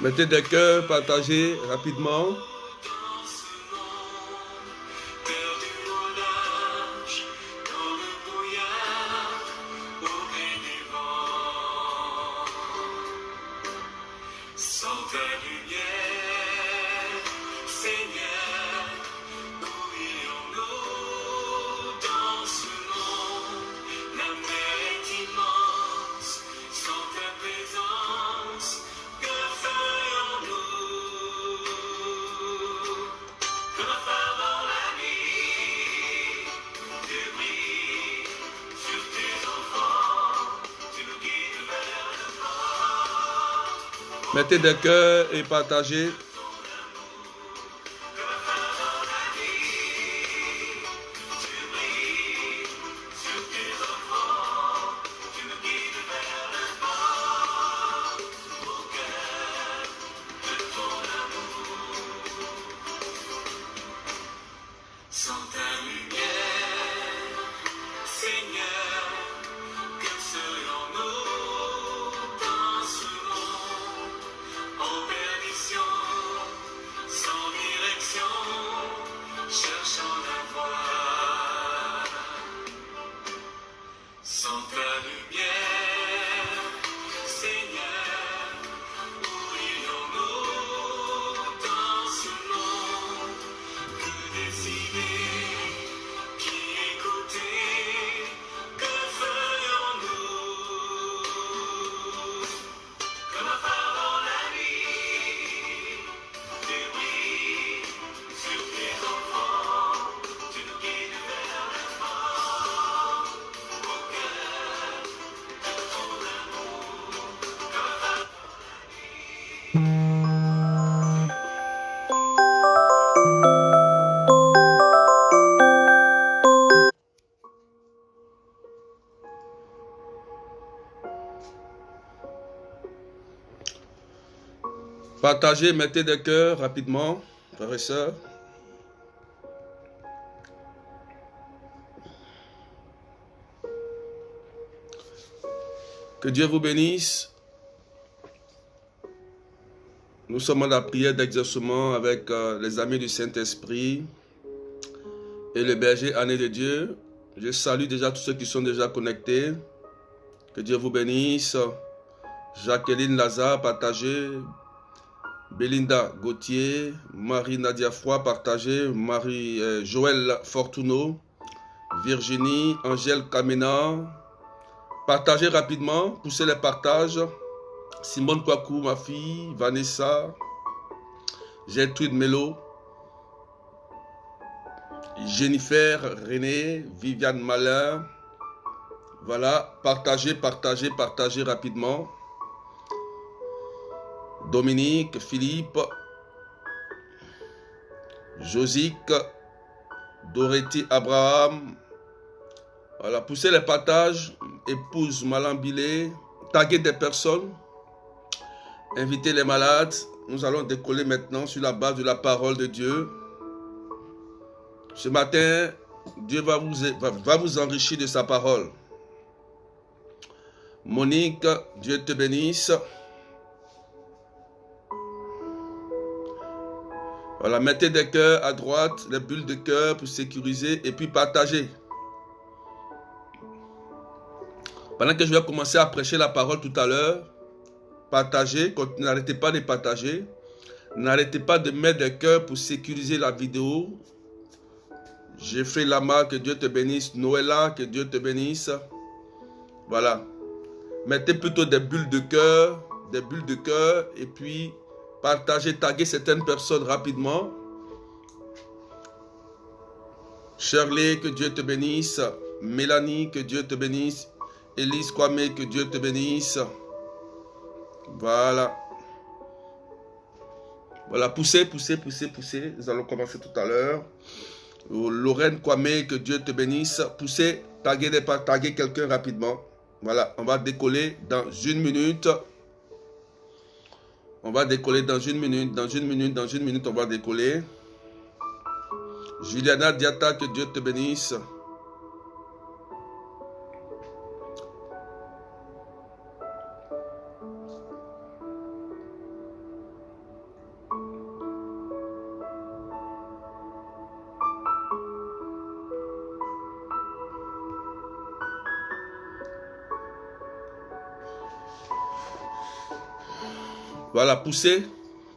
Mettez des cœurs, partagez rapidement. Mettez des cœurs et partagez. Décider Partagez, mettez des cœurs rapidement, frères et sœurs. Que Dieu vous bénisse. Nous sommes en la prière d'exaucement avec les amis du Saint-Esprit et le berger Année de Dieu. Je salue déjà tous ceux qui sont déjà connectés. Que Dieu vous bénisse. Jacqueline Lazare, partagez. Belinda Gauthier, Marie Nadia Froid, partagez. Marie Joël Fortuneau, Virginie, Angèle Kamena. Partagez rapidement, poussez les partages. Simone Kwaku, ma fille, Vanessa, Gertrude Melo, Jennifer René, Viviane Malin. Voilà, partagez, partagez, partagez rapidement. Dominique, Philippe, Josique, Dorothy Abraham. Voilà, poussez les partages. Épouse Malambilé, taguez des personnes. Invitez les malades. Nous allons décoller maintenant sur la base de la parole de Dieu. Ce matin, Dieu va vous enrichir de sa parole. Monique, Dieu te bénisse. Voilà, mettez des cœurs à droite, les bulles de cœur pour sécuriser et puis partagez. Pendant que je vais commencer à prêcher la parole tout à l'heure, partagez, n'arrêtez pas de partager. N'arrêtez pas de mettre des cœurs pour sécuriser la vidéo. Jeffrey Lama, que Dieu te bénisse. Noëlla, que Dieu te bénisse. Voilà. Mettez plutôt des bulles de cœur, et puis partagez, taguez certaines personnes rapidement. Shirley, que Dieu te bénisse. Mélanie, que Dieu te bénisse. Élise Kwame, que Dieu te bénisse. Voilà. Voilà, poussez, poussez, poussez, poussez. Nous allons commencer tout à l'heure. Lorraine Kwame, que Dieu te bénisse. Poussez, taguez quelqu'un rapidement. Voilà, on va décoller dans une minute. On va décoller dans une minute, dans une minute, on va décoller. Juliana Diata, que Dieu te bénisse. Voilà, poussez,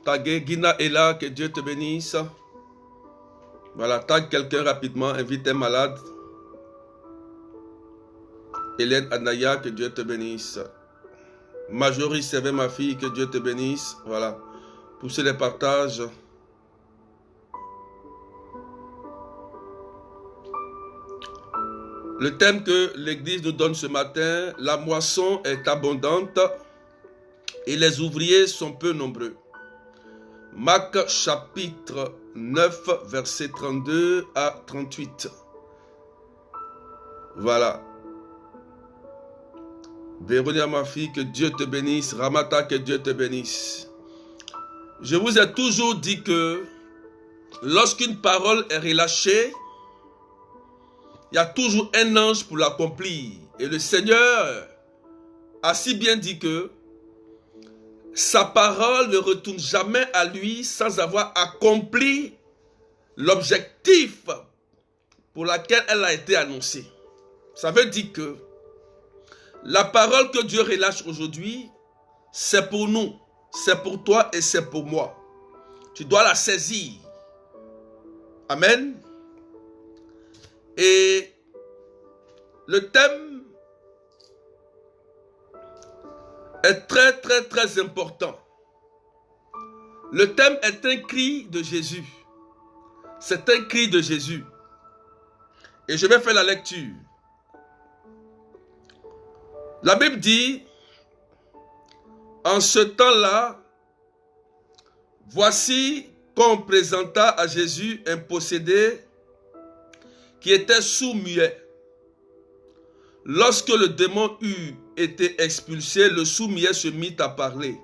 taguez, Guina Ella, que Dieu te bénisse. Voilà, tag quelqu'un rapidement, invite un malade. Hélène Anaya, que Dieu te bénisse. Majorie Sévé, ma fille, que Dieu te bénisse. Voilà, poussez les partages. Le thème que l'Église nous donne ce matin, la moisson est abondante et les ouvriers sont peu nombreux. Marc chapitre 9, versets 32 à 38. Voilà. Véronia, ma fille, que Dieu te bénisse. Ramata, que Dieu te bénisse. Je vous ai toujours dit que lorsqu'une parole est relâchée, il y a toujours un ange pour l'accomplir. Et le Seigneur a si bien dit que sa parole ne retourne jamais à lui sans avoir accompli l'objectif pour lequel elle a été annoncée. Ça veut dire que la parole que Dieu relâche aujourd'hui, c'est pour nous, c'est pour toi et c'est pour moi. Tu dois la saisir. Amen. Et le thème est très, très, très important. Le thème est un cri de Jésus. C'est un cri de Jésus. Et je vais faire la lecture. La Bible dit, en ce temps-là, voici qu'on présenta à Jésus un possédé qui était sourd-muet. Lorsque le démon eut été expulsé, le sourd-muet se mit à parler.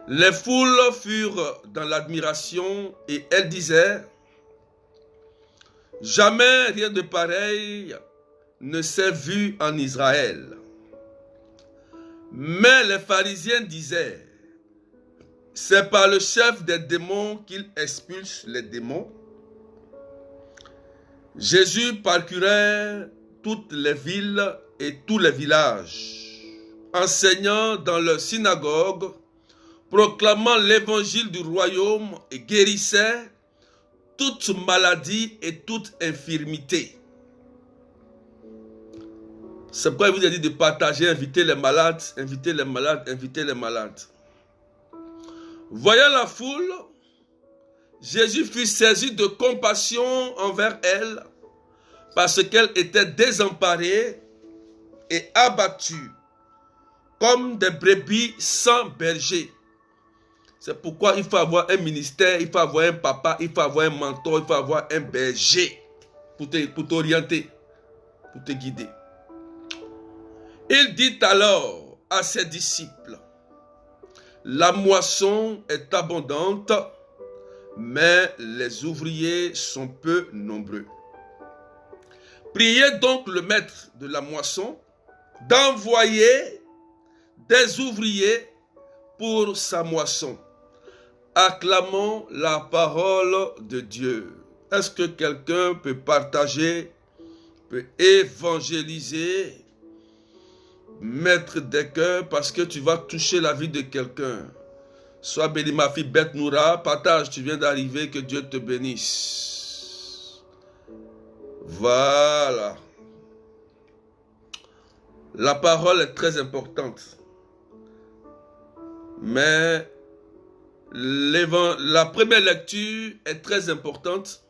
Les foules furent dans l'admiration et elles disaient, « Jamais rien de pareil ne s'est vu en Israël. » Mais les pharisiens disaient, « C'est par le chef des démons qu'il expulse les démons. » Jésus parcourait toutes les villes et tous les villages, enseignant dans leurs synagogues, proclamant l'évangile du royaume et guérissait toute maladie et toute infirmité. C'est pourquoi il vous a dit de partager, inviter les malades, inviter les malades, inviter les malades. Voyant la foule, Jésus fut saisi de compassion envers elle parce qu'elle était désemparée et abattue comme des brebis sans berger. C'est pourquoi il faut avoir un ministère, il faut avoir un papa, il faut avoir un mentor, il faut avoir un berger pour t'orienter, pour te guider. Il dit alors à ses disciples, « La moisson est abondante, mais les ouvriers sont peu nombreux. Priez donc le maître de la moisson d'envoyer des ouvriers pour sa moisson. » Acclamons la parole de Dieu. Est-ce que quelqu'un peut partager, peut évangéliser, mettre des cœurs parce que tu vas toucher la vie de quelqu'un? Sois béni ma fille Beth Noura, partage, tu viens d'arriver, que Dieu te bénisse. Voilà. La parole est très importante. Mais la première lecture est très importante.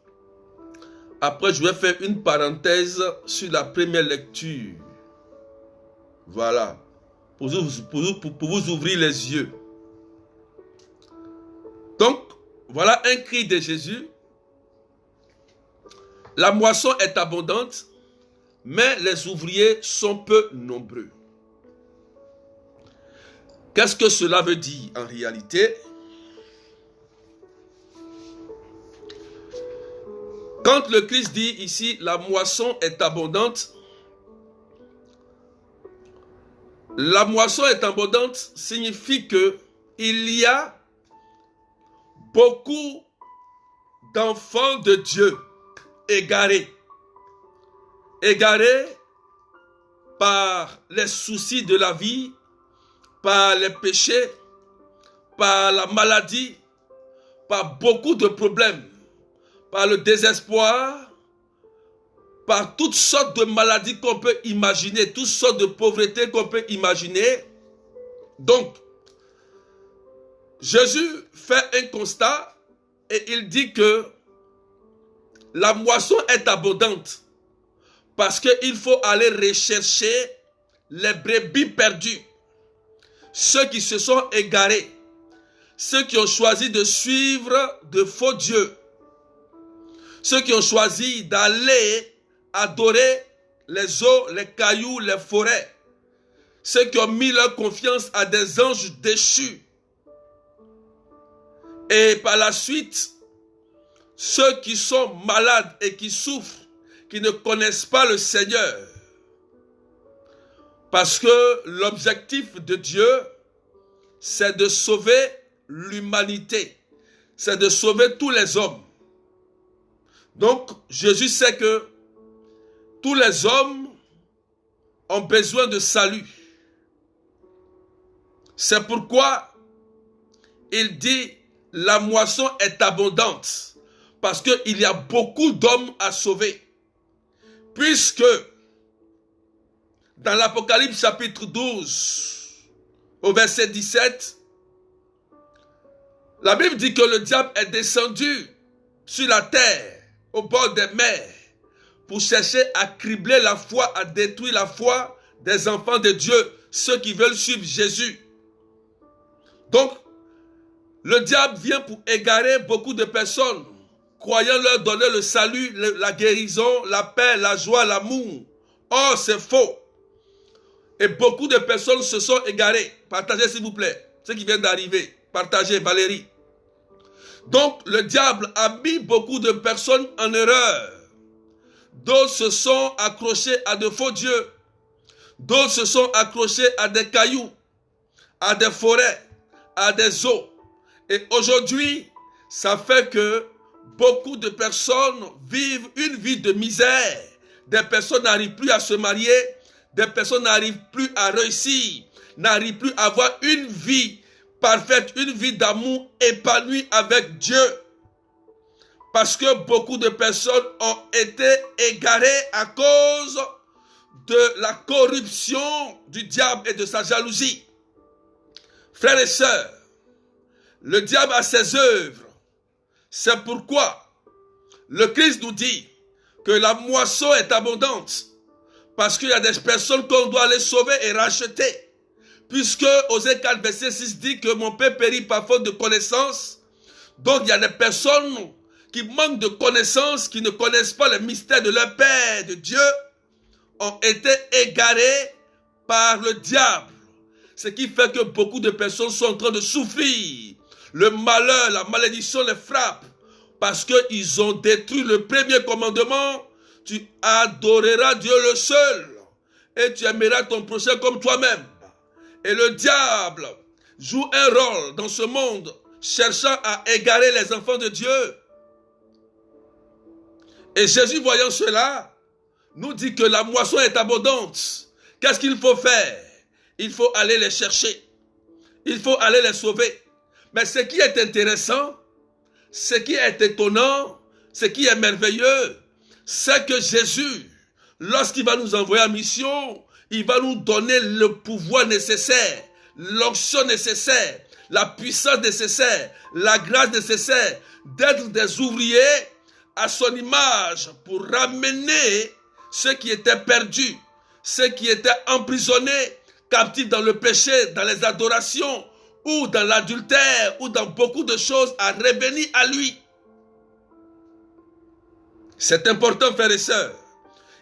Après, je vais faire une parenthèse sur la première lecture. Voilà. Pour vous ouvrir les yeux. Donc, voilà un cri de Jésus. La moisson est abondante, mais les ouvriers sont peu nombreux. Qu'est-ce que cela veut dire en réalité? Quand le Christ dit ici, la moisson est abondante, la moisson est abondante signifie que il y a beaucoup d'enfants de Dieu égarés. Égarés par les soucis de la vie, par les péchés, par la maladie, par beaucoup de problèmes, par le désespoir, par toutes sortes de maladies qu'on peut imaginer, toutes sortes de pauvreté qu'on peut imaginer. Donc, Jésus fait un constat et il dit que la moisson est abondante parce qu'il faut aller rechercher les brebis perdues, ceux qui se sont égarés, ceux qui ont choisi de suivre de faux dieux, ceux qui ont choisi d'aller adorer les eaux, les cailloux, les forêts, ceux qui ont mis leur confiance à des anges déchus. Et par la suite, ceux qui sont malades et qui souffrent, qui ne connaissent pas le Seigneur. Parce que l'objectif de Dieu, c'est de sauver l'humanité. C'est de sauver tous les hommes. Donc, Jésus sait que tous les hommes ont besoin de salut. C'est pourquoi il dit la moisson est abondante parce qu'il y a beaucoup d'hommes à sauver. Puisque dans l'Apocalypse chapitre 12 au verset 17, la Bible dit que le diable est descendu sur la terre au bord des mers pour chercher à cribler la foi, à détruire la foi des enfants de Dieu, ceux qui veulent suivre Jésus. Donc, le diable vient pour égarer beaucoup de personnes, croyant leur donner le salut, la guérison, la paix, la joie, l'amour. Or, c'est faux. Et beaucoup de personnes se sont égarées. Partagez s'il vous plaît, ceux qui viennent d'arriver. partager, Valérie. Donc, le diable a mis beaucoup de personnes en erreur. D'autres se sont accrochés à de faux dieux. D'autres se sont accrochés à des cailloux, à des forêts, à des eaux. Et aujourd'hui, ça fait que beaucoup de personnes vivent une vie de misère. Des personnes n'arrivent plus à se marier. Des personnes n'arrivent plus à réussir. N'arrivent plus à avoir une vie parfaite, une vie d'amour épanouie avec Dieu. Parce que beaucoup de personnes ont été égarées à cause de la corruption du diable et de sa jalousie. Frères et sœurs, le diable a ses œuvres. C'est pourquoi le Christ nous dit que la moisson est abondante. Parce qu'il y a des personnes qu'on doit les sauver et racheter. Puisque Osée 4, verset 6 dit que mon peuple périt par faute de connaissance. Donc il y a des personnes qui manquent de connaissances, qui ne connaissent pas le mystère de leur Père, de Dieu, ont été égarés par le diable. Ce qui fait que beaucoup de personnes sont en train de souffrir. Le malheur, la malédiction les frappe. Parce qu'ils ont détruit le premier commandement. Tu adoreras Dieu le seul. Et tu aimeras ton prochain comme toi-même. Et le diable joue un rôle dans ce monde, cherchant à égarer les enfants de Dieu. Et Jésus, voyant cela, nous dit que la moisson est abondante. Qu'est-ce qu'il faut faire? Il faut aller les chercher. Il faut aller les sauver. Mais ce qui est intéressant, ce qui est étonnant, ce qui est merveilleux, c'est que Jésus, lorsqu'il va nous envoyer en mission, il va nous donner le pouvoir nécessaire, l'onction nécessaire, la puissance nécessaire, la grâce nécessaire d'être des ouvriers à son image pour ramener ceux qui étaient perdus, ceux qui étaient emprisonnés, captifs dans le péché, dans les adorations, ou dans l'adultère, ou dans beaucoup de choses, à revenir à lui. C'est important, frères et sœurs.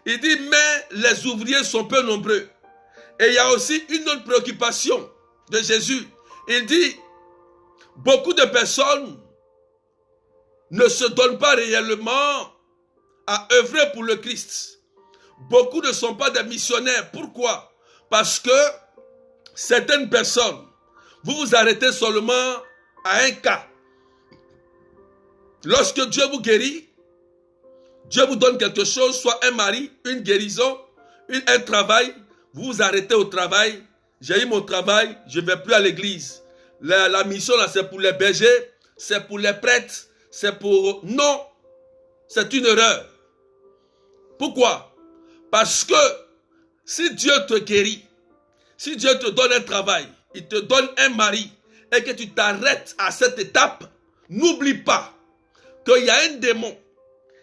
Il dit, mais les ouvriers sont peu nombreux. Et il y a aussi une autre préoccupation de Jésus. Il dit, beaucoup de personnes ne se donnent pas réellement à œuvrer pour le Christ. Beaucoup ne sont pas des missionnaires. Pourquoi? Parce que certaines personnes, vous vous arrêtez seulement à un cas. Lorsque Dieu vous guérit, Dieu vous donne quelque chose, soit un mari, une guérison, un travail, vous vous arrêtez au travail. J'ai eu mon travail, je ne vais plus à l'église. La mission là, c'est pour les bergers, c'est pour les prêtres, c'est pour... Non, c'est une erreur. Pourquoi? Parce que si Dieu te guérit, si Dieu te donne un travail, il te donne un mari, et que tu t'arrêtes à cette étape, n'oublie pas qu'il y a un démon,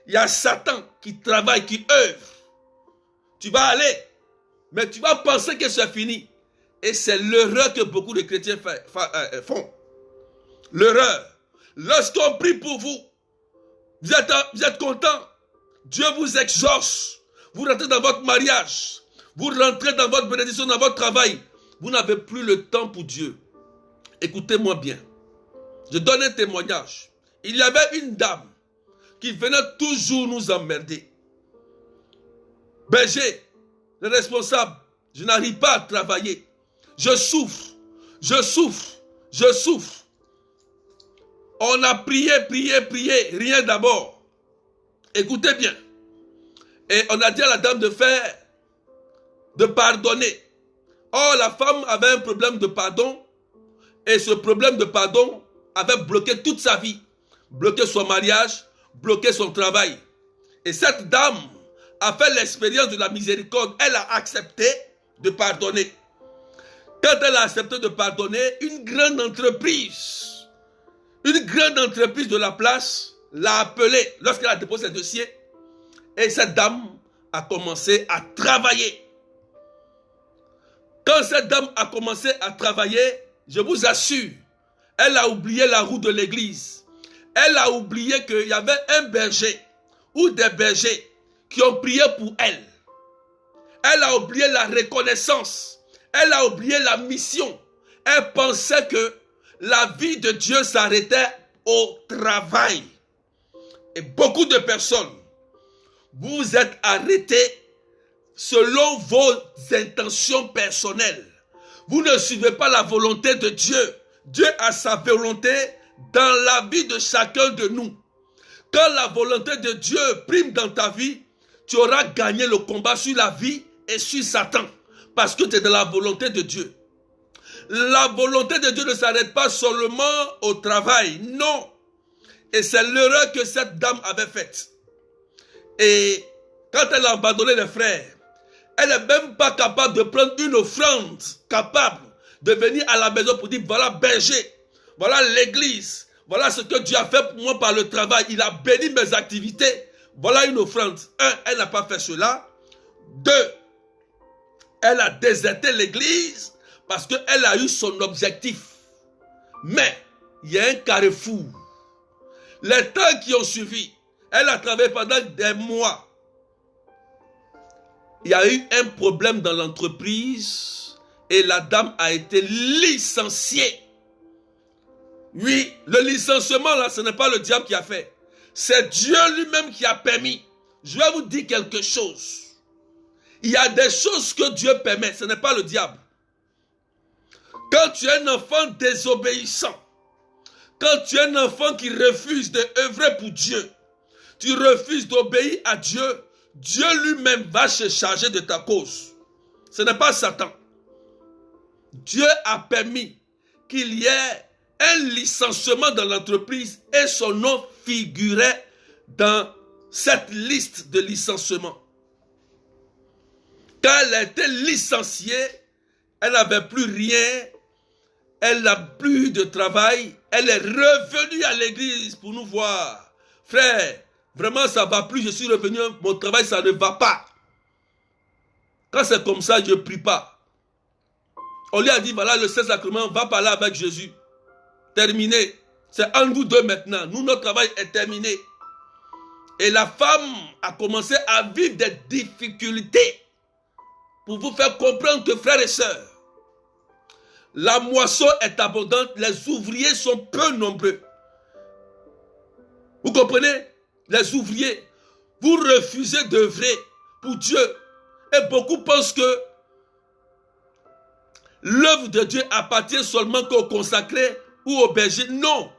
il y a Satan qui travaille, qui œuvre. Tu vas aller, mais tu vas penser que c'est fini. Et c'est l'erreur que beaucoup de chrétiens font. L'erreur. Lorsqu'on prie pour vous, vous êtes content. Dieu vous exauce. Vous rentrez dans votre mariage. Vous rentrez dans votre bénédiction, dans votre travail. Vous n'avez plus le temps pour Dieu. Écoutez-moi bien. Je donne un témoignage. Il y avait une dame qui venait toujours nous emmerder. Berger, le responsable, je n'arrive pas à travailler. Je souffre, je souffre, je souffre. On a prié, rien d'abord. Écoutez bien. Et on a dit à la dame de pardonner. Or, la femme avait un problème de pardon. Et ce problème de pardon avait bloqué toute sa vie. Bloqué son mariage, bloqué son travail. Et cette dame a fait l'expérience de la miséricorde. Elle a accepté de pardonner. Quand elle a accepté de pardonner, une grande entreprise de la place l'a appelée lorsqu'elle a déposé ses dossiers. Et cette dame a commencé à travailler. Quand cette dame a commencé à travailler, je vous assure, elle a oublié la roue de l'église. Elle a oublié qu'il y avait un berger ou des bergers qui ont prié pour elle. Elle a oublié la reconnaissance. Elle a oublié la mission. Elle pensait que la vie de Dieu s'arrêtait au travail. Et beaucoup de personnes, vous êtes arrêtés selon vos intentions personnelles. Vous ne suivez pas la volonté de Dieu. Dieu a sa volonté dans la vie de chacun de nous. Quand la volonté de Dieu prime dans ta vie, tu auras gagné le combat sur la vie et sur Satan. Parce que tu es dans la volonté de Dieu. La volonté de Dieu ne s'arrête pas seulement au travail. Non. Et c'est l'erreur que cette dame avait faite. Et quand elle a abandonné les frères, elle n'est même pas capable de prendre une offrande, capable de venir à la maison pour dire, voilà berger, voilà l'église, voilà ce que Dieu a fait pour moi par le travail. Il a béni mes activités. Voilà une offrande. 1, elle n'a pas fait cela. 2, elle a déserté l'église parce qu'elle a eu son objectif. Mais il y a un carrefour. Les temps qui ont suivi, elle a travaillé pendant des mois. Il y a eu un problème dans l'entreprise et la dame a été licenciée. Oui, le licenciement là, ce n'est pas le diable qui a fait. C'est Dieu lui-même qui a permis. Je vais vous dire quelque chose. Il y a des choses que Dieu permet, ce n'est pas le diable. Quand tu es un enfant désobéissant, quand tu es un enfant qui refuse d'œuvrer pour Dieu, tu refuses d'obéir à Dieu, Dieu lui-même va se charger de ta cause. Ce n'est pas Satan. Dieu a permis qu'il y ait un licenciement dans l'entreprise et son nom figurait dans cette liste de licenciement. Quand elle a été licenciée, elle n'avait plus rien, elle n'a plus de travail, elle est revenue à l'église pour nous voir. Frère, vraiment ça ne va plus, je suis revenu, mon travail ça ne va pas. Quand c'est comme ça, je ne prie pas. On lui a dit, voilà le Saint-Sacrement, va parler avec Jésus. Terminé. C'est entre nous deux maintenant. Nous, notre travail est terminé. Et la femme a commencé à vivre des difficultés pour vous faire comprendre que, frères et sœurs, la moisson est abondante, les ouvriers sont peu nombreux. Vous comprenez? Les ouvriers, vous refusez d'œuvrer pour Dieu. Et beaucoup pensent que l'œuvre de Dieu appartient seulement qu'aux consacrés ou aux bergers. Non,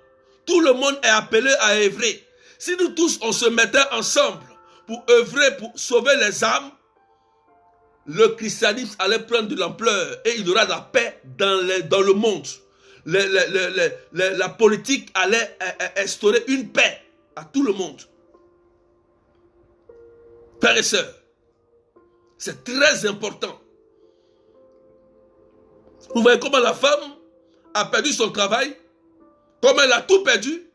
tout le monde est appelé à œuvrer. Si nous tous on se mettait ensemble pour œuvrer, pour sauver les âmes, le christianisme allait prendre de l'ampleur et il y aura la paix dans le monde. La politique allait instaurer une paix à tout le monde. Frères et sœurs, c'est très important. Vous voyez comment la femme a perdu son travail, comme elle a tout perdu,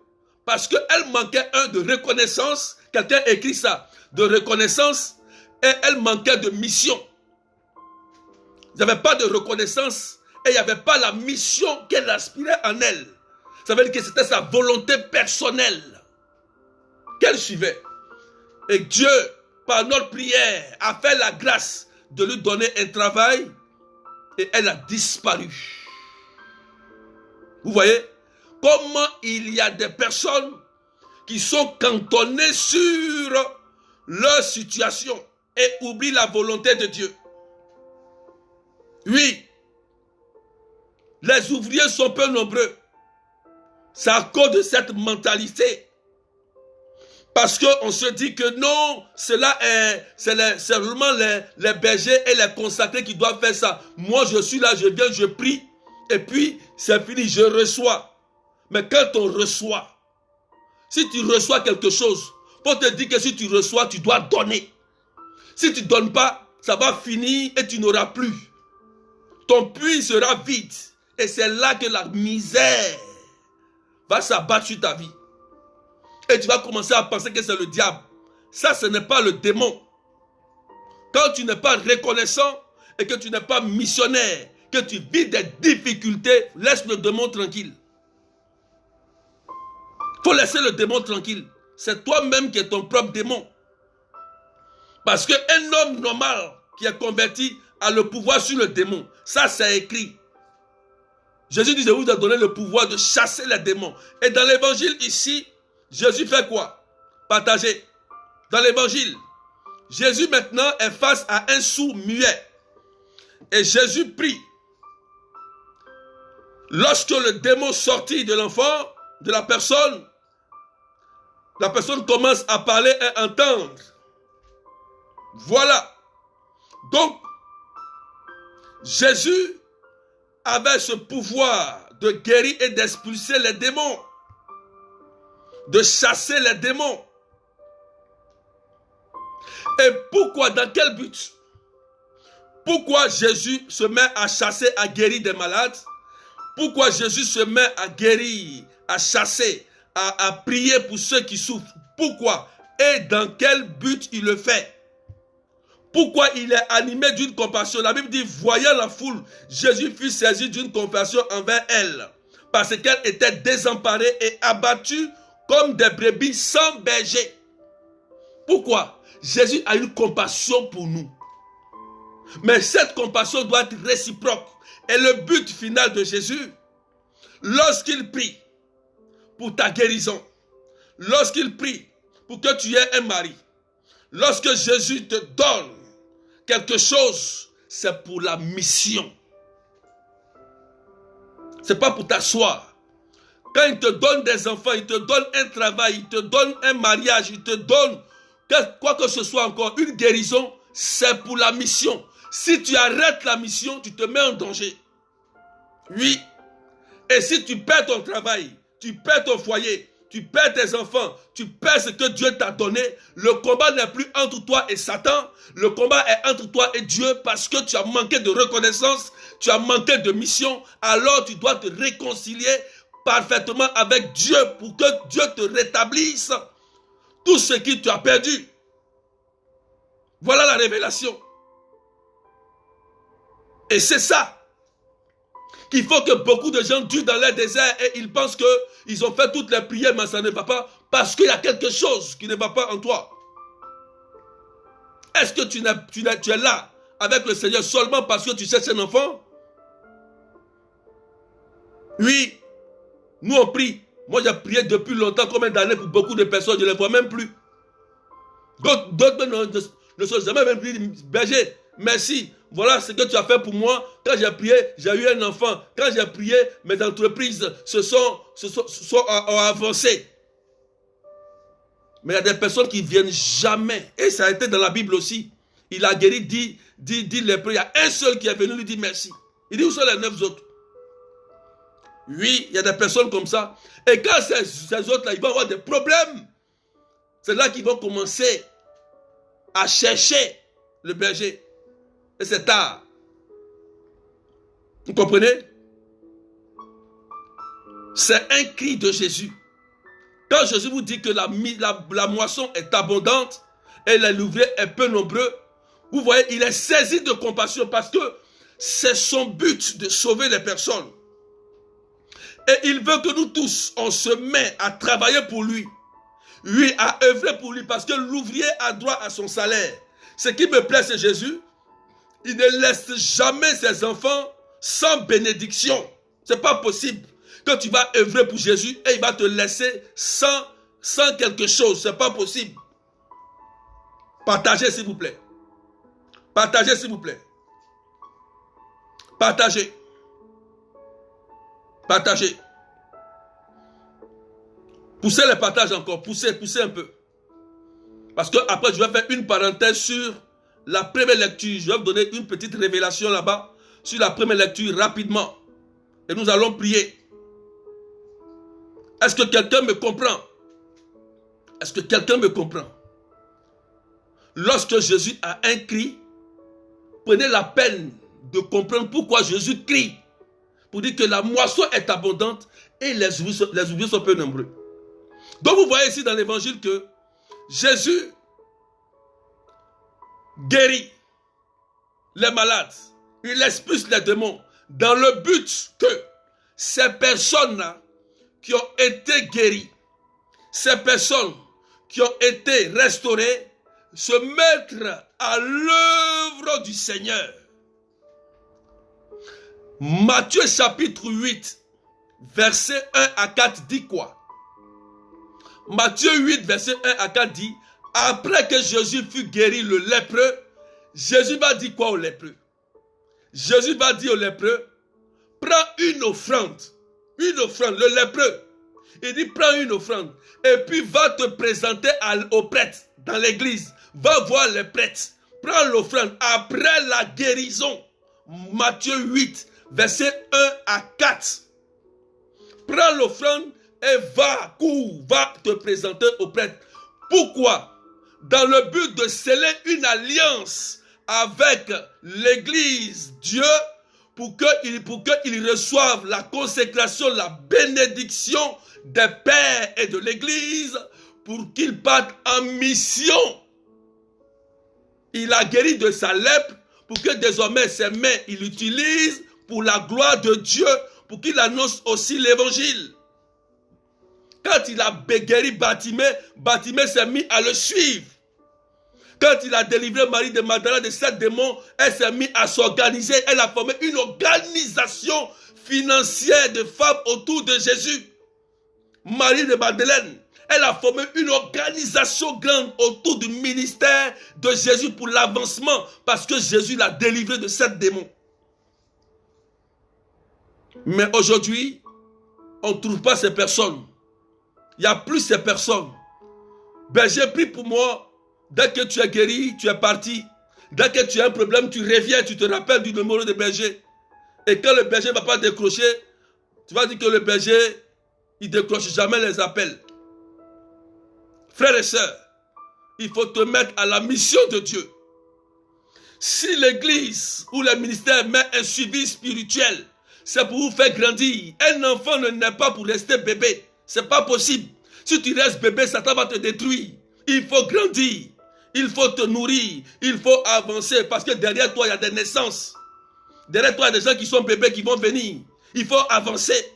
parce qu'elle manquait de reconnaissance. Quelqu'un écrit ça, de reconnaissance, et elle manquait de mission. Il n'y avait pas de reconnaissance et il n'y avait pas la mission qu'elle aspirait en elle. Ça veut dire que c'était sa volonté personnelle qu'elle suivait. Et Dieu, par notre prière, a fait la grâce de lui donner un travail et elle a disparu. Vous voyez comment il y a des personnes qui sont cantonnées sur leur situation et oublient la volonté de Dieu. Oui, les ouvriers sont peu nombreux. C'est à cause de cette mentalité. Parce qu'on se dit que non, c'est seulement les bergers et les consacrés qui doivent faire ça. Moi, je suis là, je viens, je prie. Et puis, c'est fini, je reçois. Mais quand on reçoit, si tu reçois quelque chose, pour te dire que si tu reçois, tu dois donner. Si tu ne donnes pas, ça va finir et tu n'auras plus. Ton puits sera vide. Et c'est là que la misère va s'abattre sur ta vie. Et tu vas commencer à penser que c'est le diable. Ça, ce n'est pas le démon. Quand tu n'es pas reconnaissant et que tu n'es pas missionnaire, que tu vis des difficultés, laisse le démon tranquille. Il faut laisser le démon tranquille. C'est toi-même qui es ton propre démon. Parce qu'un homme normal qui est converti a le pouvoir sur le démon. Ça, c'est écrit. Jésus dit, je vous ai donné le pouvoir de chasser les démons. Et dans l'évangile ici, Jésus fait quoi? Partager. Dans l'évangile, Jésus maintenant est face à un sourd muet. Et Jésus prie. Lorsque le démon sortit de l'enfant, de la personne commence à parler et entendre. Voilà. Donc, Jésus avait ce pouvoir de guérir et d'expulser les démons, de chasser les démons. Et pourquoi, dans quel but? Pourquoi Jésus se met à chasser, à guérir des malades? Pourquoi Jésus se met à guérir, à chasser, à prier pour ceux qui souffrent? Pourquoi? Et dans quel but il le fait? Pourquoi il est animé d'une compassion? La Bible dit, voyant la foule, Jésus fut saisi d'une compassion envers elle, parce qu'elle était désemparée et abattue comme des brebis sans berger. Pourquoi? Jésus a une compassion pour nous. Mais cette compassion doit être réciproque. Et le but final de Jésus, lorsqu'il prie pour ta guérison, lorsqu'il prie pour que tu aies un mari, lorsque Jésus te donne quelque chose, c'est pour la mission. Ce n'est pas pour t'asseoir. Quand il te donne des enfants, il te donne un travail, il te donne un mariage, il te donne quoi que ce soit encore, une guérison, c'est pour la mission. Si tu arrêtes la mission, tu te mets en danger. Oui. Et si tu perds ton travail, tu perds ton foyer, tu perds tes enfants, tu perds ce que Dieu t'a donné, le combat n'est plus entre toi et Satan, le combat est entre toi et Dieu parce que tu as manqué de reconnaissance, tu as manqué de mission, alors tu dois te réconcilier parfaitement avec Dieu pour que Dieu te rétablisse tout ce que tu as perdu. Voilà la révélation. Et c'est ça qu'il faut que beaucoup de gens durent dans leur désert et ils pensent qu'ils ont fait toutes les prières, mais ça ne va pas parce qu'il y a quelque chose qui ne va pas en toi. Est-ce que tu es là avec le Seigneur seulement parce que tu cherches un enfant? Oui, nous on prie. Moi j'ai prié depuis longtemps, combien d'années pour beaucoup de personnes, je ne les vois même plus. D'autres ne sont jamais même plus berger. Merci. Voilà ce que tu as fait pour moi. Quand j'ai prié, j'ai eu un enfant. Quand j'ai prié, mes entreprises sont avancées. Mais il y a des personnes qui ne viennent jamais. Et ça a été dans la Bible aussi. Il a guéri 10 lépreux. Il y a un seul qui est venu lui dire merci. Il dit où sont les 9 autres? Oui, il y a des personnes comme ça. Et quand ces autres-là, ils vont avoir des problèmes. C'est là qu'ils vont commencer à chercher le berger. Et c'est tard. Vous comprenez? C'est un cri de Jésus. Quand Jésus vous dit que la moisson est abondante et les ouvriers est peu nombreux, vous voyez, il est saisi de compassion parce que c'est son but de sauver les personnes. Et il veut que nous tous, on se met à travailler pour lui. Oui, à œuvrer pour lui parce que l'ouvrier a droit à son salaire. Ce qui me plaît, c'est Jésus. Il ne laisse jamais ses enfants sans bénédiction. Ce n'est pas possible que tu vas œuvrer pour Jésus et il va te laisser sans quelque chose. Ce n'est pas possible. Partagez s'il vous plaît. Partagez s'il vous plaît. Partagez. Partagez. Poussez les partages encore. Poussez un peu. Parce que après je vais faire une parenthèse sur la première lecture. Je vais vous donner une petite révélation là-bas sur la première lecture rapidement. Et nous allons prier. Est-ce que quelqu'un me comprend? Est-ce que quelqu'un me comprend? Lorsque Jésus a un cri, prenez la peine de comprendre pourquoi Jésus crie. Pour dire que la moisson est abondante et les ouvriers sont peu nombreux. Donc vous voyez ici dans l'évangile que Jésus guérit les malades. Il expulse les démons dans le but que ces personnes-là qui ont été guéries, ces personnes qui ont été restaurées, se mettent à l'œuvre du Seigneur. Matthieu chapitre 8, verset 1 à 4 dit quoi? Matthieu 8, verset 1 à 4 dit, après que Jésus fut guéri le lépreux, Jésus va dire quoi au lépreux? Jésus va dire au lépreux, prends une offrande, le lépreux. Il dit, prends une offrande, et puis va te présenter au prêtre dans l'église. Va voir les prêtres, prends l'offrande après la guérison. Matthieu 8, verset 1 à 4. Prends l'offrande et va te présenter au prêtre. Pourquoi? Dans le but de sceller une alliance avec l'église Dieu pour qu'ils reçoivent la consécration, la bénédiction des pères et de l'église pour qu'ils partent en mission. Il a guéri de sa lèpre pour que désormais ses mains, il l'utilise pour la gloire de Dieu, pour qu'il annonce aussi l'évangile. Quand il a guéri Bartimée, Bartimée s'est mis à le suivre. Quand il a délivré Marie de Magdala de 7 démons, elle s'est mise à s'organiser. Elle a formé une organisation financière de femmes autour de Jésus. Marie de Magdalene, elle a formé une organisation grande autour du ministère de Jésus pour l'avancement, parce que Jésus l'a délivré de 7 démons. Mais aujourd'hui, on ne trouve pas ces personnes. Il n'y a plus ces personnes. Berger, prie pour moi. Dès que tu es guéri, tu es parti. Dès que tu as un problème, tu reviens, tu te rappelles du numéro de berger. Et quand le berger ne va pas décrocher, tu vas dire que le berger, il ne décroche jamais les appels. Frères et sœurs, il faut te mettre à la mission de Dieu. Si l'église ou le ministère met un suivi spirituel, c'est pour vous faire grandir. Un enfant ne naît pas pour rester bébé. Ce n'est pas possible. Si tu restes bébé, Satan va te détruire. Il faut grandir. Il faut te nourrir. Il faut avancer. Parce que derrière toi, il y a des naissances. Derrière toi, il y a des gens qui sont bébés qui vont venir. Il faut avancer.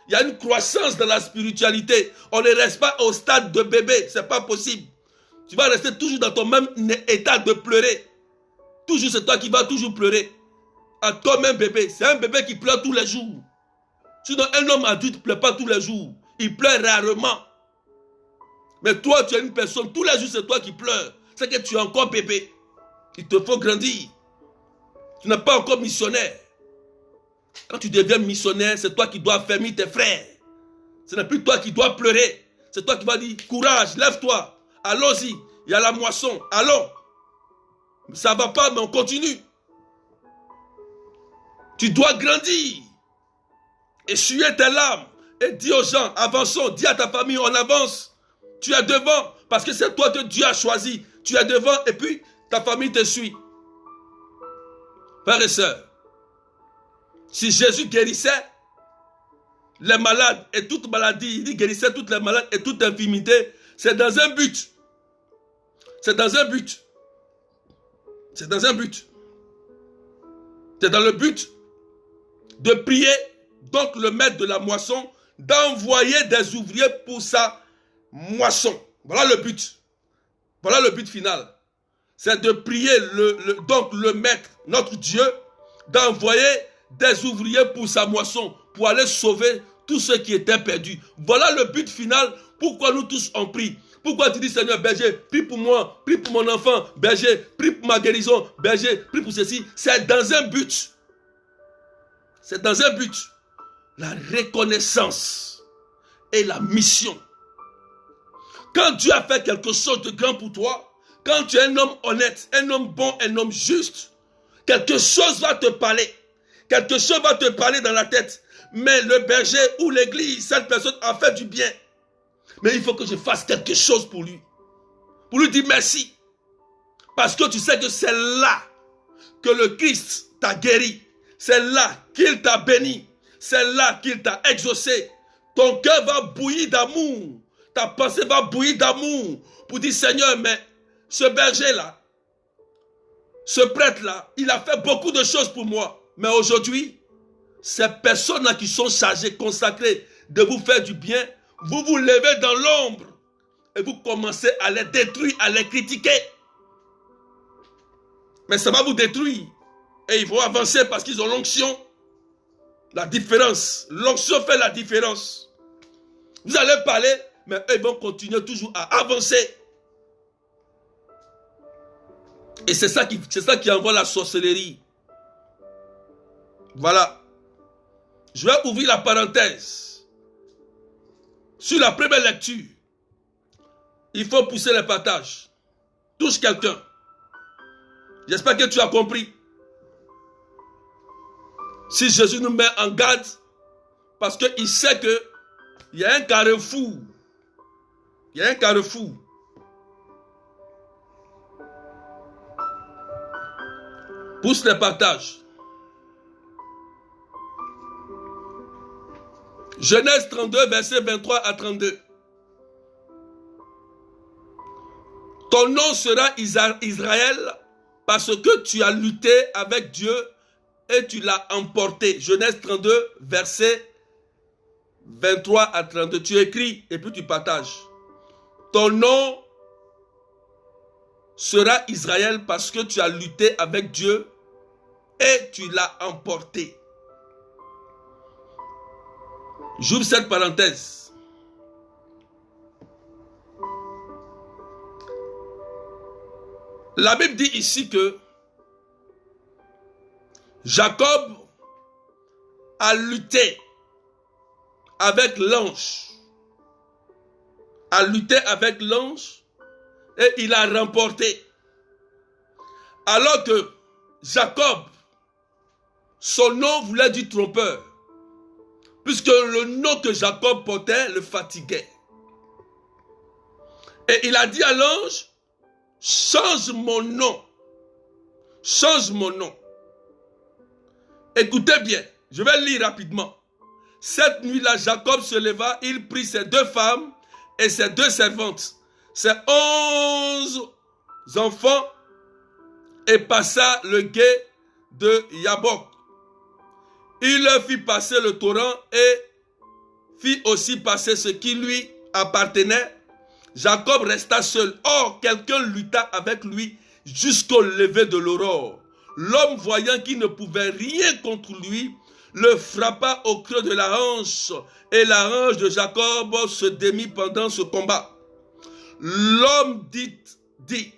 Il y a une croissance dans la spiritualité. On ne reste pas au stade de bébé. Ce n'est pas possible. Tu vas rester toujours dans ton même état de pleurer. Toujours, c'est toi qui vas toujours pleurer. À toi-même bébé. C'est un bébé qui pleure tous les jours. Sinon, un homme adulte ne pleure pas tous les jours. Il pleure rarement. Mais toi, tu es une personne, tous les jours, c'est toi qui pleures. C'est que tu es encore bébé. Il te faut grandir. Tu n'es pas encore missionnaire. Quand tu deviens missionnaire, c'est toi qui dois affermir tes frères. Ce n'est plus toi qui dois pleurer. C'est toi qui vas dire, courage, lève-toi. Allons-y, il y a la moisson, allons. Ça ne va pas, mais on continue. Tu dois grandir. Essuyer tes larmes. Et dis aux gens, avançons. Dis à ta famille, on avance. Tu es devant. Parce que c'est toi que Dieu a choisi. Tu es devant et puis ta famille te suit. Frères et sœurs, si Jésus guérissait les malades et toute maladie, il guérissait toutes les malades et toute infirmité, c'est dans un but. C'est dans un but. C'est dans un but. C'est dans le but de prier, donc le maître de la moisson, d'envoyer des ouvriers pour sa moisson. Voilà le but. Voilà le but final. C'est de prier donc le maître, notre Dieu, d'envoyer des ouvriers pour sa moisson, pour aller sauver tous ceux qui étaient perdus. Voilà le but final. Pourquoi nous tous on prie? Pourquoi tu dis, Seigneur, berger, prie pour moi, prie pour mon enfant, berger, prie pour ma guérison, berger, prie pour ceci. C'est dans un but. C'est dans un but. La reconnaissance et la mission. Quand Dieu a fait quelque chose de grand pour toi, quand tu es un homme honnête, un homme bon, un homme juste, quelque chose va te parler. Quelque chose va te parler dans la tête. Mais le berger ou l'église, cette personne a fait du bien. Mais il faut que je fasse quelque chose pour lui. Pour lui dire merci. Parce que tu sais que c'est là que le Christ t'a guéri. C'est là qu'il t'a béni. C'est là qu'il t'a exaucé. Ton cœur va bouillir d'amour. Ta pensée va bouillir d'amour. Pour dire, Seigneur, mais ce berger-là, ce prêtre-là, il a fait beaucoup de choses pour moi. Mais aujourd'hui, ces personnes-là qui sont chargées, consacrées de vous faire du bien, vous vous levez dans l'ombre et vous commencez à les détruire, à les critiquer. Mais ça va vous détruire. Et ils vont avancer parce qu'ils ont l'onction. La différence. L'onction fait la différence. Vous allez parler, mais eux vont continuer toujours à avancer. Et c'est ça qui envoie la sorcellerie. Voilà. Je vais ouvrir la parenthèse. Sur la première lecture, il faut pousser les partages. Touche quelqu'un. J'espère que tu as compris. Si Jésus nous met en garde, parce qu'il sait qu'il y a un carrefour. Il y a un carrefour. Pousse les partages. Genèse 32, verset 23 à 32. Ton nom sera Israël parce que tu as lutté avec Dieu et tu l'as emporté. Genèse 32, verset 23 à 32. Tu écris et puis tu partages. Ton nom sera Israël parce que tu as lutté avec Dieu et tu l'as emporté. J'ouvre cette parenthèse. La Bible dit ici que Jacob a lutté avec l'ange. A lutté avec l'ange et il a remporté. Alors que Jacob, son nom voulait dire trompeur. Puisque le nom que Jacob portait le fatiguait. Et il a dit à l'ange, change mon nom. Change mon nom. Écoutez bien, je vais lire rapidement. Cette nuit-là, Jacob se leva, il prit ses 2 femmes et ses 2 servantes, ses 11 enfants et passa le gué de Yabok. Il leur fit passer le torrent et fit aussi passer ce qui lui appartenait. Jacob resta seul. Or, quelqu'un lutta avec lui jusqu'au lever de l'aurore. L'homme, voyant qu'il ne pouvait rien contre lui, le frappa au creux de la hanche, et la hanche de Jacob se démit pendant ce combat. L'homme dit,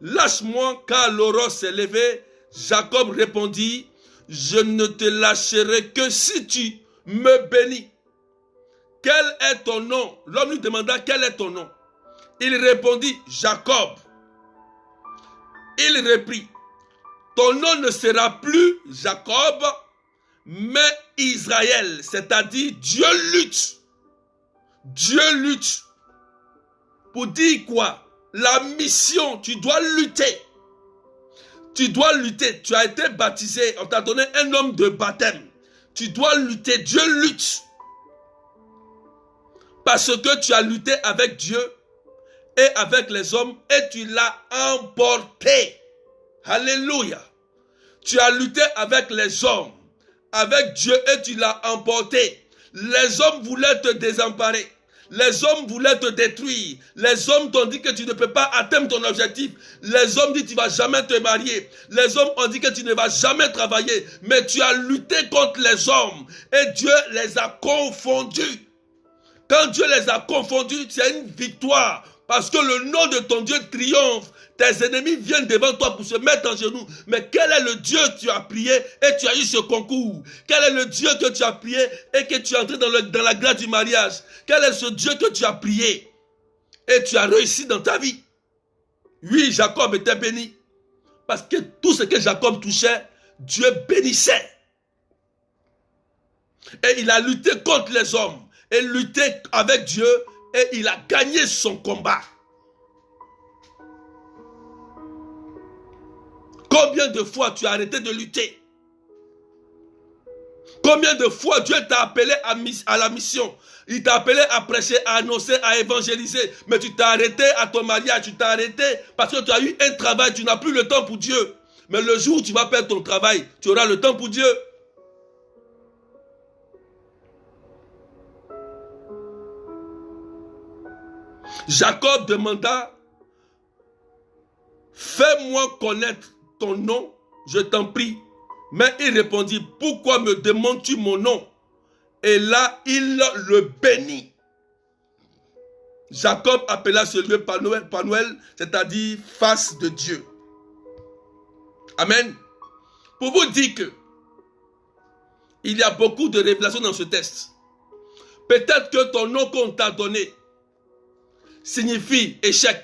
lâche-moi car l'aurore s'est levée. Jacob répondit, je ne te lâcherai que si tu me bénis. Quel est ton nom? L'homme lui demanda, quel est ton nom? Il répondit, Jacob. Il reprit, ton nom ne sera plus Jacob, mais Israël, c'est-à-dire Dieu lutte. Dieu lutte. Pour dire quoi? La mission, tu dois lutter. Tu dois lutter. Tu as été baptisé. On t'a donné un nom de baptême. Tu dois lutter. Dieu lutte. Parce que tu as lutté avec Dieu et avec les hommes et tu l'as emporté. Alléluia. Tu as lutté avec les hommes, avec Dieu et tu l'as emporté. Les hommes voulaient te désemparer. Les hommes voulaient te détruire. Les hommes t'ont dit que tu ne peux pas atteindre ton objectif. Les hommes disent que tu ne vas jamais te marier. Les hommes ont dit que tu ne vas jamais travailler. Mais tu as lutté contre les hommes. Et Dieu les a confondus. Quand Dieu les a confondus, c'est une victoire. Parce que le nom de ton Dieu triomphe. Tes ennemis viennent devant toi pour se mettre en genoux. Mais quel est le Dieu que tu as prié et tu as eu ce concours? Quel est le Dieu que tu as prié et que tu es entré dans la grâce du mariage? Quel est ce Dieu que tu as prié et tu as réussi dans ta vie? Oui, Jacob était béni. Parce que tout ce que Jacob touchait, Dieu bénissait. Et il a lutté contre les hommes. Et lutté avec Dieu. Et il a gagné son combat. Combien de fois tu as arrêté de lutter? Combien de fois Dieu t'a appelé à la mission? Il t'a appelé à prêcher, à annoncer, à évangéliser. Mais tu t'es arrêté à ton mariage, tu t'es arrêté parce que tu as eu un travail, tu n'as plus le temps pour Dieu. Mais le jour où tu vas perdre ton travail, tu auras le temps pour Dieu. Jacob demanda, fais-moi connaître ton nom, je t'en prie. Mais il répondit, pourquoi me demandes-tu mon nom? Et là, il le bénit. Jacob appela ce lieu Panuel, c'est-à-dire face de Dieu. Amen. Pour vous dire que il y a beaucoup de révélations dans ce texte. Peut-être que ton nom qu'on t'a donné signifie échec,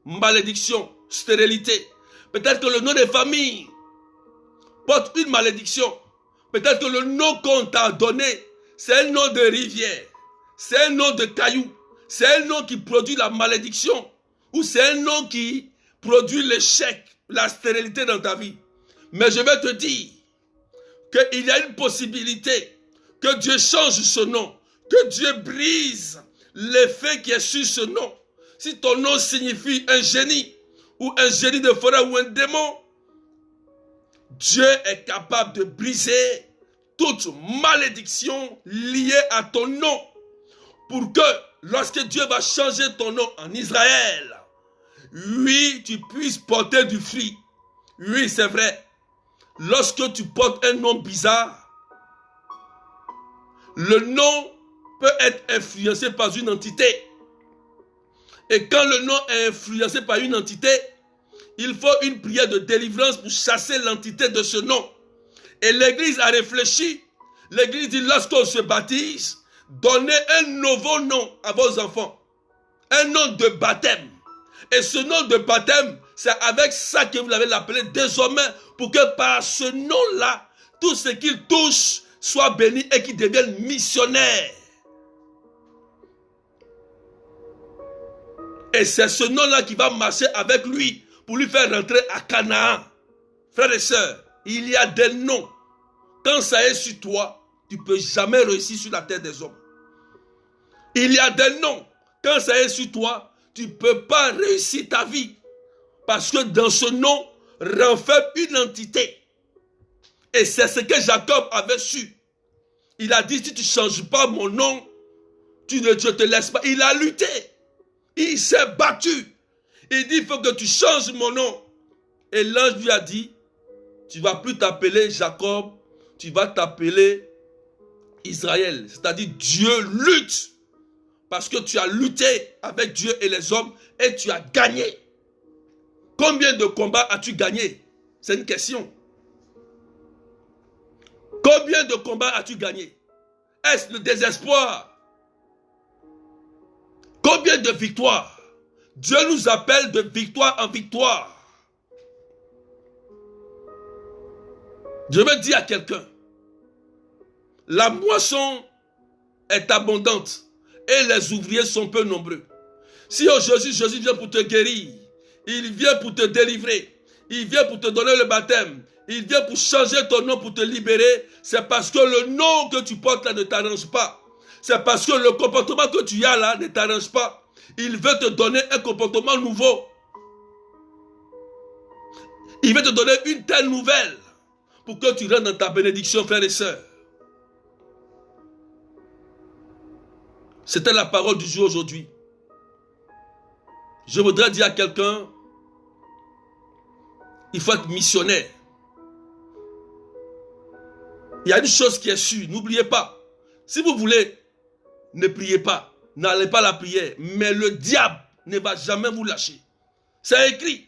malédiction, stérilité. Peut-être que le nom des familles porte une malédiction. Peut-être que le nom qu'on t'a donné, c'est un nom de rivière, c'est un nom de caillou, c'est un nom qui produit la malédiction, ou c'est un nom qui produit l'échec, la stérilité dans ta vie. Mais je vais te dire qu'il y a une possibilité que Dieu change ce nom, que Dieu brise l'effet qui est sur ce nom. Si ton nom signifie un génie, ou un génie de forêt, ou un démon, Dieu est capable de briser toute malédiction liée à ton nom, pour que lorsque Dieu va changer ton nom en Israël, oui, tu puisses porter du fruit. Oui, c'est vrai. Lorsque tu portes un nom bizarre, le nom peut être influencé par une entité. Et quand le nom est influencé par une entité, il faut une prière de délivrance pour chasser l'entité de ce nom. Et l'Église a réfléchi. L'Église dit, lorsqu'on se baptise, donnez un nouveau nom à vos enfants. Un nom de baptême. Et ce nom de baptême, c'est avec ça que vous l'avez appelé désormais, pour que par ce nom-là, tout ce qu'il touche soit béni et qu'il devienne missionnaire. Et c'est ce nom-là qui va marcher avec lui pour lui faire rentrer à Canaan. Frères et sœurs, il y a des noms. Quand ça est sur toi, tu ne peux jamais réussir sur la terre des hommes. Il y a des noms. Quand ça est sur toi, tu ne peux pas réussir ta vie. Parce que dans ce nom, renferme une entité. Et c'est ce que Jacob avait su. Il a dit, si tu ne changes pas mon nom, je ne te laisse pas. Il a lutté. Il s'est battu. Il dit, il faut que tu changes mon nom. Et l'ange lui a dit, tu ne vas plus t'appeler Jacob, tu vas t'appeler Israël. C'est-à-dire, Dieu lutte. Parce que tu as lutté avec Dieu et les hommes et tu as gagné. Combien de combats as-tu gagné? C'est une question. Combien de combats as-tu gagné? Est-ce le désespoir? Combien de victoires? Dieu nous appelle de victoire en victoire. Je veux dire à quelqu'un, la moisson est abondante et les ouvriers sont peu nombreux. Si aujourd'hui Jésus vient pour te guérir, il vient pour te délivrer, il vient pour te donner le baptême, il vient pour changer ton nom, pour te libérer, c'est parce que le nom que tu portes là ne t'arrange pas. C'est parce que le comportement que tu as là ne t'arrange pas. Il veut te donner un comportement nouveau. Il veut te donner une telle nouvelle pour que tu rentres dans ta bénédiction, frères et sœurs. C'était la parole du jour aujourd'hui. Je voudrais dire à quelqu'un, il faut être missionnaire. Il y a une chose qui est sûre, n'oubliez pas. Si vous voulez, ne priez pas. N'allez pas à la prière. Mais le diable ne va jamais vous lâcher. C'est écrit.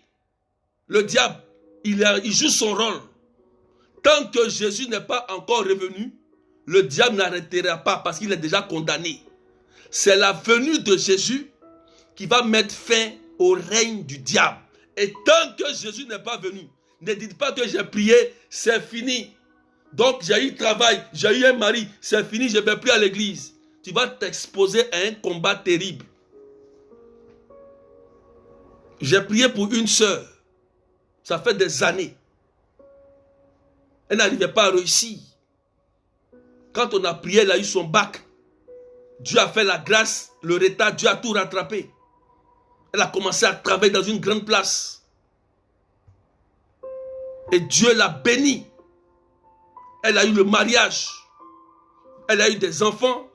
Le diable, il joue son rôle. Tant que Jésus n'est pas encore revenu, le diable n'arrêtera pas parce qu'il est déjà condamné. C'est la venue de Jésus qui va mettre fin au règne du diable. Et tant que Jésus n'est pas venu, ne dites pas que j'ai prié, c'est fini. Donc j'ai eu travail, j'ai eu un mari, c'est fini, je ne vais plus à l'église. Tu vas t'exposer à un combat terrible. J'ai prié pour une sœur. Ça fait des années. Elle n'arrivait pas à réussir. Quand on a prié, elle a eu son bac. Dieu a fait la grâce, le retard, Dieu a tout rattrapé. Elle a commencé à travailler dans une grande place. Et Dieu l'a bénie. Elle a eu le mariage. Elle a eu des enfants.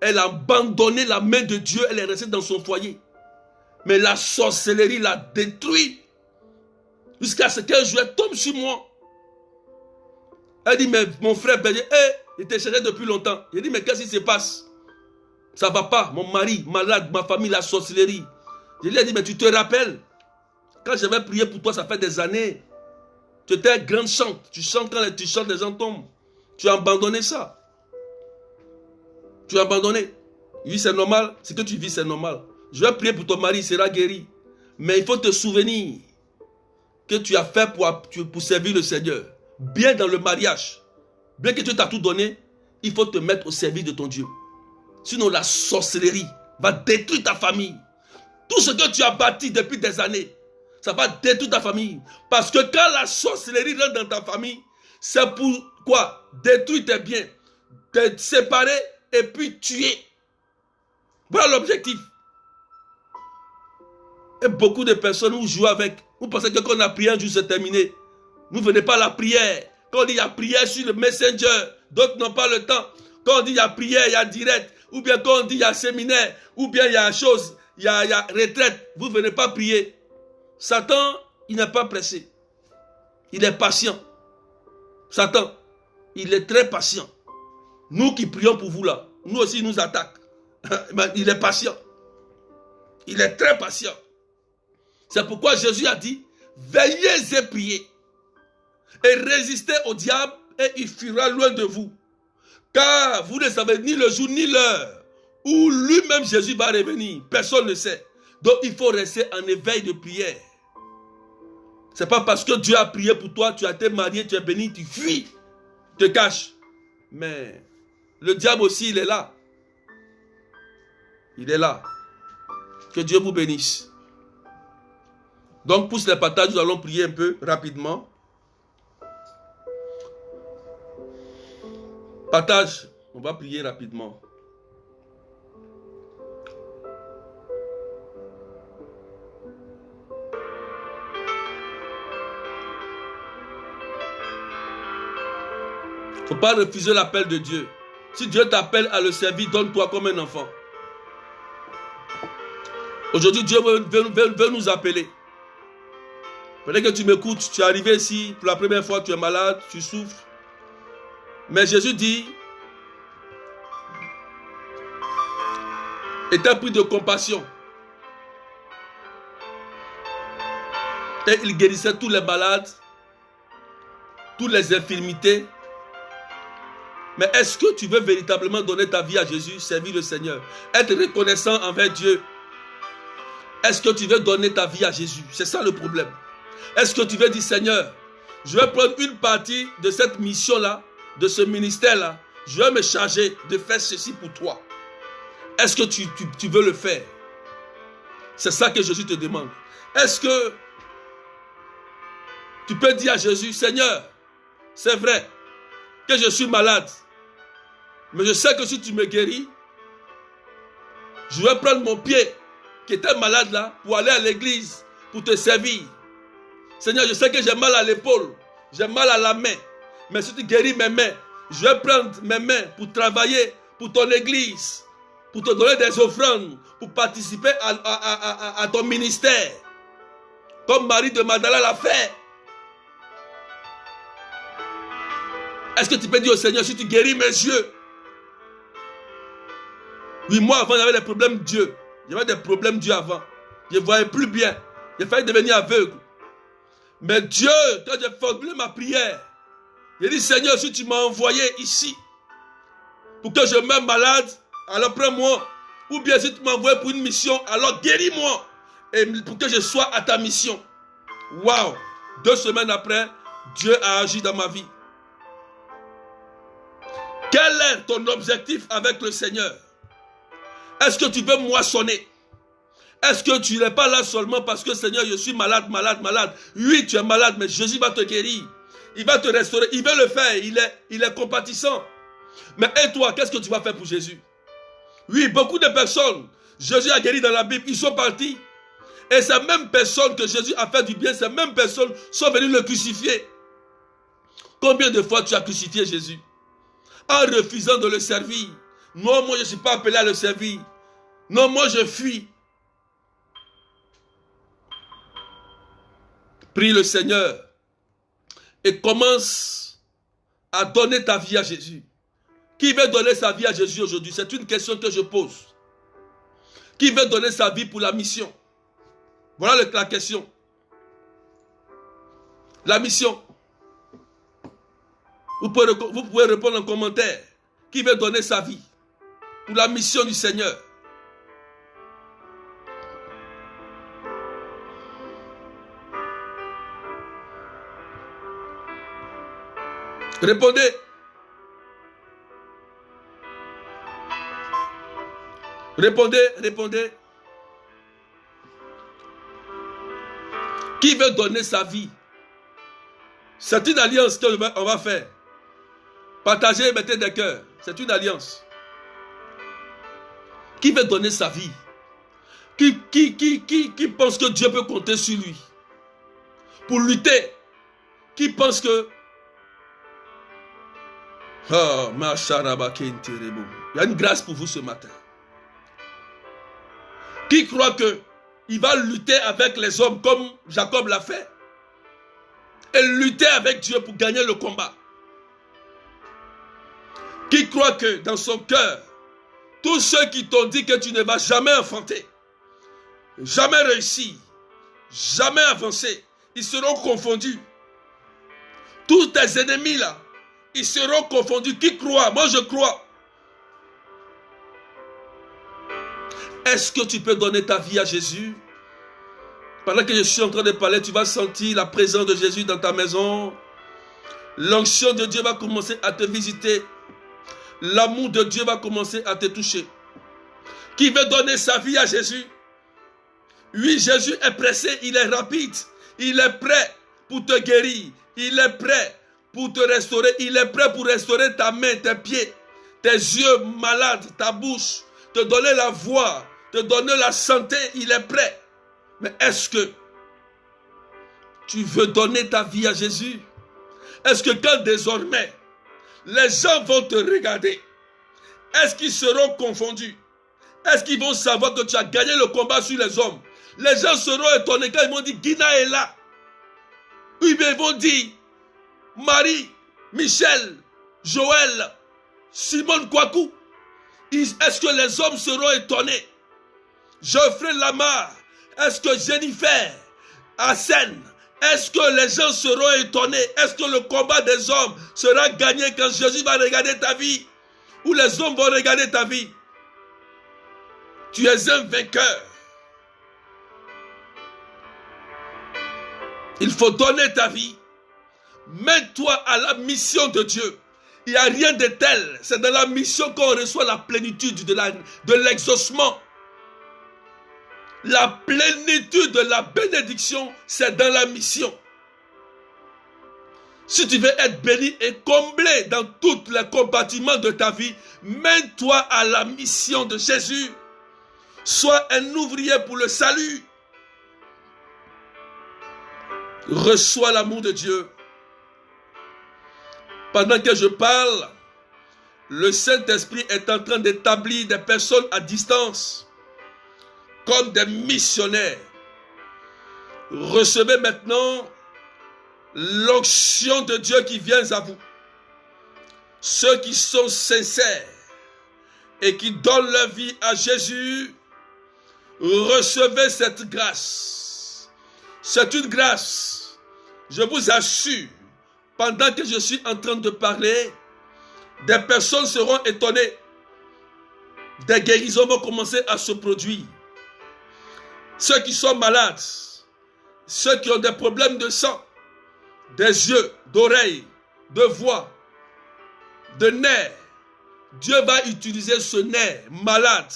Elle a abandonné la main de Dieu. Elle est restée dans son foyer. Mais la sorcellerie l'a détruit. Jusqu'à ce qu'un jour elle tombe sur moi. Elle dit, mais mon frère berger, il te cherchait depuis longtemps. Il dit, mais qu'est-ce qui se passe? Ça ne va pas, mon mari, malade, ma famille, la sorcellerie. Je lui ai dit, mais tu te rappelles, quand j'avais prié pour toi, ça fait des années. Tu étais un grand chant. Tu chantes quand tu chantes, les gens tombent. Tu as abandonné ça. Tu as abandonné. Oui, c'est normal. Ce que tu vis, c'est normal. Je vais prier pour ton mari, il sera guéri. Mais il faut te souvenir que tu as fait pour servir le Seigneur. Bien dans le mariage. Bien que Dieu t'a tout donné, il faut te mettre au service de ton Dieu. Sinon, la sorcellerie va détruire ta famille. Tout ce que tu as bâti depuis des années, ça va détruire ta famille. Parce que quand la sorcellerie rentre dans ta famille, c'est pour quoi? Détruire tes biens, te séparer et puis tuer. Voilà l'objectif. Et beaucoup de personnes vous jouent avec. Vous pensez que quand on a prié un jour, c'est terminé. Vous ne venez pas à la prière. Quand on dit il y a prière sur le Messenger, d'autres n'ont pas le temps. Quand on dit il y a prière, il y a direct. Ou bien quand on dit il y a séminaire, ou bien il y a chose, il y a retraite. Vous ne venez pas prier. Satan, il n'est pas pressé. Il est patient. Satan, il est très patient. Nous qui prions pour vous là, nous aussi il nous attaque. Il est patient. Il est très patient. C'est pourquoi Jésus a dit, veillez et priez. Et résistez au diable et il fuira loin de vous. Car vous ne savez ni le jour ni l'heure où lui-même Jésus va revenir. Personne ne sait. Donc il faut rester en éveil de prière. Ce n'est pas parce que Dieu a prié pour toi, tu as été marié, tu es béni, tu fuis, tu te caches. Mais le diable aussi, il est là. Il est là. Que Dieu vous bénisse. Donc, pousse les partages, nous allons prier un peu rapidement. Partage, on va prier rapidement. Il ne faut pas refuser l'appel de Dieu. Si Dieu t'appelle à le servir, donne-toi comme un enfant. Aujourd'hui, Dieu veut nous appeler. Peut-être que tu m'écoutes, tu es arrivé ici, pour la première fois, tu es malade, tu souffres. Mais Jésus dit, était pris de compassion. Et il guérissait tous les malades, toutes les infirmités. Mais est-ce que tu veux véritablement donner ta vie à Jésus, servir le Seigneur, être reconnaissant envers Dieu? Est-ce que tu veux donner ta vie à Jésus? C'est ça le problème. Est-ce que tu veux dire, Seigneur, je vais prendre une partie de cette mission-là, de ce ministère-là, je vais me charger de faire ceci pour toi. Est-ce que tu veux le faire? C'est ça que Jésus te demande. Est-ce que tu peux dire à Jésus, Seigneur, c'est vrai que je suis malade, mais je sais que si tu me guéris, je vais prendre mon pied qui était malade là pour aller à l'église, pour te servir. Seigneur, je sais que j'ai mal à l'épaule, j'ai mal à la main, mais si tu guéris mes mains, je vais prendre mes mains pour travailler pour ton église, pour te donner des offrandes, pour participer à ton ministère, comme Marie de Magdala l'a fait. Est-ce que tu peux dire au Seigneur, si tu guéris mes yeux? Oui, moi avant j'avais des problèmes d'yeux. J'avais des problèmes d'yeux avant. Je ne voyais plus bien. J'ai failli devenir aveugle. Mais Dieu, quand j'ai formulé ma prière, j'ai dit, Seigneur, si tu m'as envoyé ici pour que je meure malade, alors prends-moi. Ou bien si tu m'as envoyé pour une mission, alors guéris-moi. Et pour que je sois à ta mission. Waouh! 2 semaines après, Dieu a agi dans ma vie. Quel est ton objectif avec le Seigneur? Est-ce que tu veux moissonner? Est-ce que tu n'es pas là seulement parce que Seigneur, je suis malade, malade, malade? Oui, tu es malade, mais Jésus va te guérir. Il va te restaurer. Il veut le faire. Il est compatissant. Mais et toi, qu'est-ce que tu vas faire pour Jésus? Oui, beaucoup de personnes, Jésus a guéri dans la Bible, ils sont partis. Et ces mêmes personnes que Jésus a fait du bien, ces mêmes personnes sont venues le crucifier. Combien de fois tu as crucifié Jésus? En refusant de le servir. Non, moi je ne suis pas appelé à le servir. Non, moi je fuis. Prie le Seigneur et commence à donner ta vie à Jésus? Qui veut donner sa vie à Jésus aujourd'hui? C'est une question que je pose. Qui veut donner sa vie pour la mission? Voilà la question. La mission. Vous pouvez répondre en commentaire. Qui veut donner sa vie pour la mission du Seigneur? Répondez. Répondez. Qui veut donner sa vie? C'est une alliance qu'on va faire. Partagez, mettez des cœurs. C'est une alliance. Qui veut donner sa vie? Qui pense que Dieu peut compter sur lui pour lutter? Qui pense que... Oh, il y a une grâce pour vous ce matin. Qui croit que il va lutter avec les hommes comme Jacob l'a fait et lutter avec Dieu pour gagner le combat? Qui croit que dans son cœur, tous ceux qui t'ont dit que tu ne vas jamais enfanter, jamais réussir, jamais avancer, ils seront confondus. Tous tes ennemis là, ils seront confondus. Qui croit? Moi je crois. Est-ce que tu peux donner ta vie à Jésus? Pendant que je suis en train de parler, tu vas sentir la présence de Jésus dans ta maison. L'onction de Dieu va commencer à te visiter. L'amour de Dieu va commencer à te toucher. Qui veut donner sa vie à Jésus? Oui, Jésus est pressé, il est rapide. Il est prêt pour te guérir. Il est prêt pour te restaurer. Il est prêt pour restaurer ta main, tes pieds, tes yeux malades, ta bouche. Te donner la voix, te donner la santé. Il est prêt. Mais est-ce que tu veux donner ta vie à Jésus? Est-ce que quand désormais les gens vont te regarder, est-ce qu'ils seront confondus? Est-ce qu'ils vont savoir que tu as gagné le combat sur les hommes? Les gens seront étonnés quand ils vont dire Guina est là. Ils vont dire Marie, Michel, Joël, Simone Kwaku. Est-ce que les hommes seront étonnés? Geoffrey Lamar, est-ce que Jennifer, Hassen, est-ce que les gens seront étonnés? Est-ce que le combat des hommes sera gagné quand Jésus va regarder ta vie? Ou les hommes vont regarder ta vie? Tu es un vainqueur. Il faut donner ta vie. Mets-toi à la mission de Dieu. Il n'y a rien de tel. C'est dans la mission qu'on reçoit la plénitude de l'exaucement. La plénitude de la bénédiction, c'est dans la mission. Si tu veux être béni et comblé dans tous les compartiments de ta vie, mets-toi à la mission de Jésus. Sois un ouvrier pour le salut. Reçois l'amour de Dieu. Pendant que je parle, le Saint-Esprit est en train d'établir des personnes à distance comme des missionnaires. Recevez maintenant l'onction de Dieu qui vient à vous. Ceux qui sont sincères et qui donnent leur vie à Jésus, recevez cette grâce. C'est une grâce. Je vous assure, pendant que je suis en train de parler, des personnes seront étonnées. Des guérisons vont commencer à se produire. Ceux qui sont malades, ceux qui ont des problèmes de sang, des yeux, d'oreilles, de voix, de nerfs, Dieu va utiliser ce nerf malade.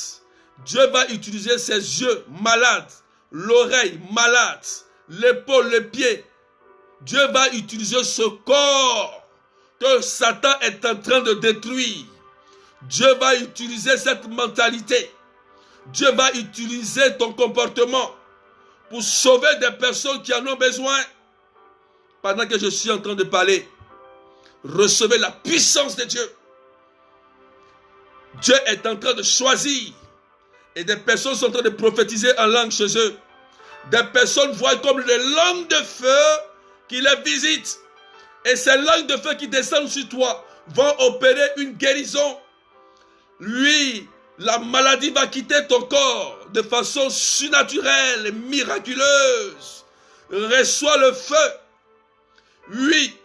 Dieu va utiliser ses yeux malades, l'oreille malade, l'épaule, le pied. Dieu va utiliser ce corps que Satan est en train de détruire. Dieu va utiliser cette mentalité. Dieu va utiliser ton comportement pour sauver des personnes qui en ont besoin. Pendant que je suis en train de parler, recevez la puissance de Dieu. Dieu est en train de choisir. Et des personnes sont en train de prophétiser en langue chez eux. Des personnes voient comme des langues de feu qui les visitent. Et ces langues de feu qui descendent sur toi vont opérer une guérison. Oui, la maladie va quitter ton corps de façon surnaturelle et miraculeuse. Reçois le feu. Oui,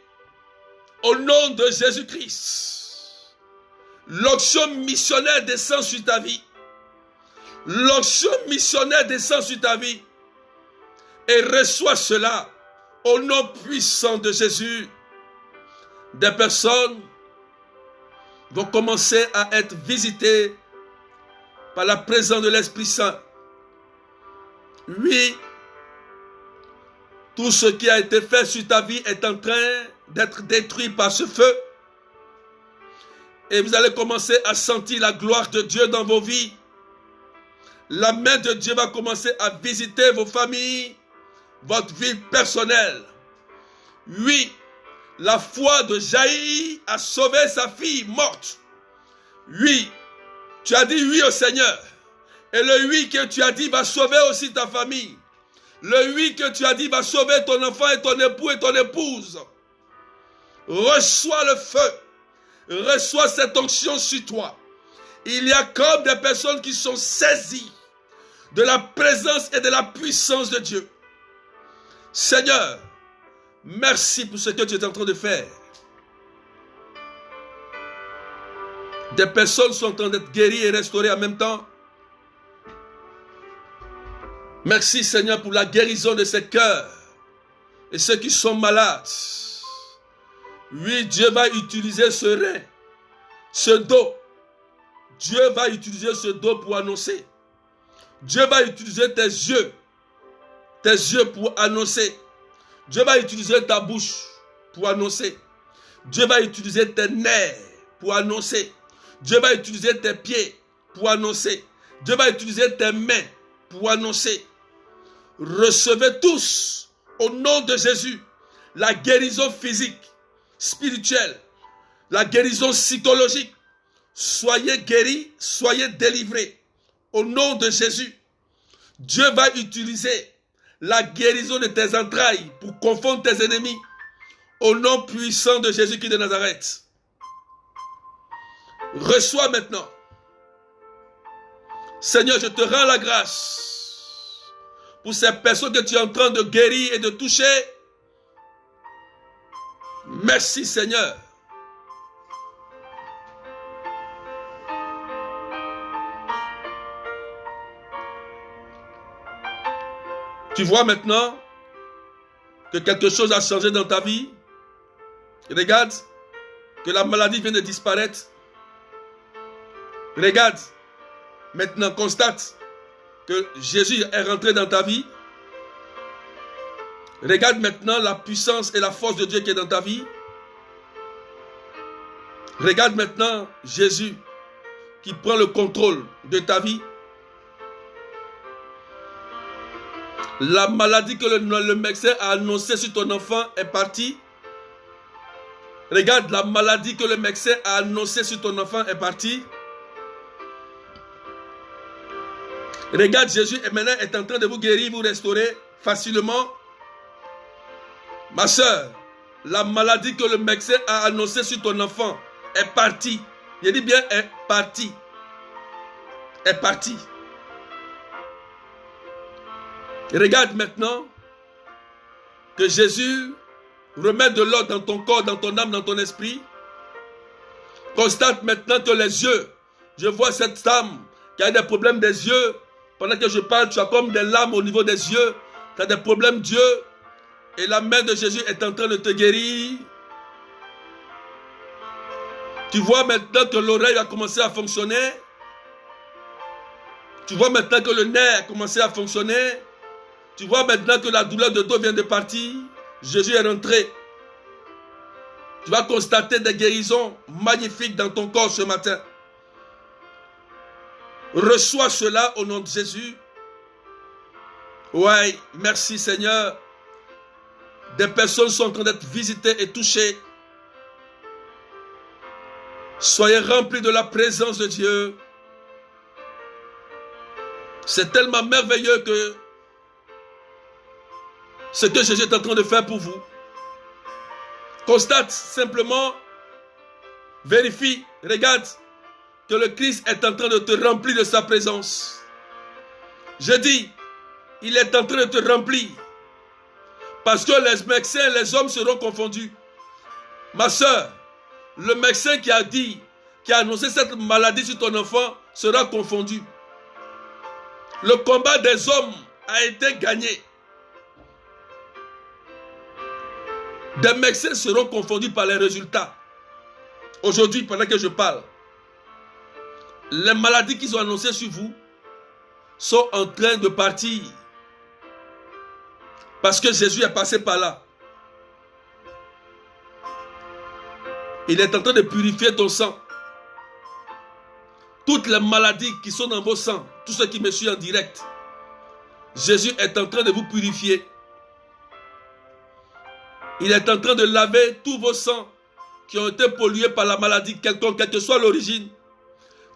au nom de Jésus-Christ. L'onction missionnaire descend sur ta vie. L'onction missionnaire descend sur ta vie. Et reçois cela au nom puissant de Jésus. Des personnes vont commencer à être visitées par la présence de l'Esprit Saint. Oui, tout ce qui a été fait sur ta vie est en train d'être détruit par ce feu. Et vous allez commencer à sentir la gloire de Dieu dans vos vies. La main de Dieu va commencer à visiter vos familles, votre vie personnelle. Oui, la foi de Jaïr a sauvé sa fille morte. Oui, tu as dit oui au Seigneur. Et le oui que tu as dit va sauver aussi ta famille. Le oui que tu as dit va sauver ton enfant et ton époux et ton épouse. Reçois le feu. Reçois cette onction sur toi. Il y a comme des personnes qui sont saisies de la présence et de la puissance de Dieu. Seigneur, merci pour ce que tu es en train de faire. Des personnes sont en train d'être guéries et restaurées en même temps. Merci Seigneur pour la guérison de ces cœurs et ceux qui sont malades. Oui, Dieu va utiliser ce rein, ce dos. Dieu va utiliser ce dos pour annoncer. Dieu va utiliser tes yeux pour annoncer. Dieu va utiliser ta bouche pour annoncer. Dieu va utiliser tes nerfs pour annoncer. Dieu va utiliser tes pieds pour annoncer. Dieu va utiliser tes mains pour annoncer. Recevez tous, au nom de Jésus, la guérison physique, spirituelle, la guérison psychologique. Soyez guéris, soyez délivrés. Au nom de Jésus, Dieu va utiliser la guérison de tes entrailles pour confondre tes ennemis. Au nom puissant de Jésus-Christ de Nazareth. Reçois maintenant. Seigneur, je te rends la grâce pour ces personnes que tu es en train de guérir et de toucher. Merci Seigneur. Tu vois maintenant que quelque chose a changé dans ta vie. Regarde que la maladie vient de disparaître. Regarde, maintenant constate que Jésus est rentré dans ta vie. Regarde maintenant la puissance et la force de Dieu qui est dans ta vie. Regarde maintenant Jésus qui prend le contrôle de ta vie. La maladie que le médecin a annoncée sur ton enfant est partie. Regarde, la maladie que le médecin a annoncée sur ton enfant est partie. Regarde, Jésus maintenant est en train de vous guérir, vous restaurer facilement. Ma soeur, la maladie que le médecin a annoncée sur ton enfant est partie. Je dis bien est partie. Est partie. Et regarde maintenant que Jésus remet de l'ordre dans ton corps, dans ton âme, dans ton esprit. Constate maintenant que les yeux, je vois cette femme qui a des problèmes des yeux. Pendant que je parle, tu as comme des larmes au niveau des yeux. Tu as des problèmes d'yeux. Et la main de Jésus est en train de te guérir. Tu vois maintenant que l'oreille a commencé à fonctionner. Tu vois maintenant que le nez a commencé à fonctionner. Tu vois maintenant que la douleur de dos vient de partir. Jésus est rentré. Tu vas constater des guérisons magnifiques dans ton corps ce matin. Reçois cela au nom de Jésus. Ouais, merci Seigneur. Des personnes sont en train d'être visitées et touchées. Soyez remplis de la présence de Dieu. C'est tellement merveilleux que ce que Jésus est en train de faire pour vous. Constate simplement, vérifie, regarde que le Christ est en train de te remplir de sa présence. Je dis, il est en train de te remplir. Parce que les médecins, les hommes seront confondus. Ma soeur, le médecin qui a dit, qui a annoncé cette maladie sur ton enfant sera confondu. Le combat des hommes a été gagné. Des médecins seront confondus par les résultats. Aujourd'hui, pendant que je parle, les maladies qu'ils ont annoncées sur vous sont en train de partir. Parce que Jésus est passé par là. Il est en train de purifier ton sang. Toutes les maladies qui sont dans vos sangs, tous ceux qui me suivent en direct, Jésus est en train de vous purifier. Il est en train de laver tous vos sangs qui ont été pollués par la maladie quelconque, quelle que soit l'origine.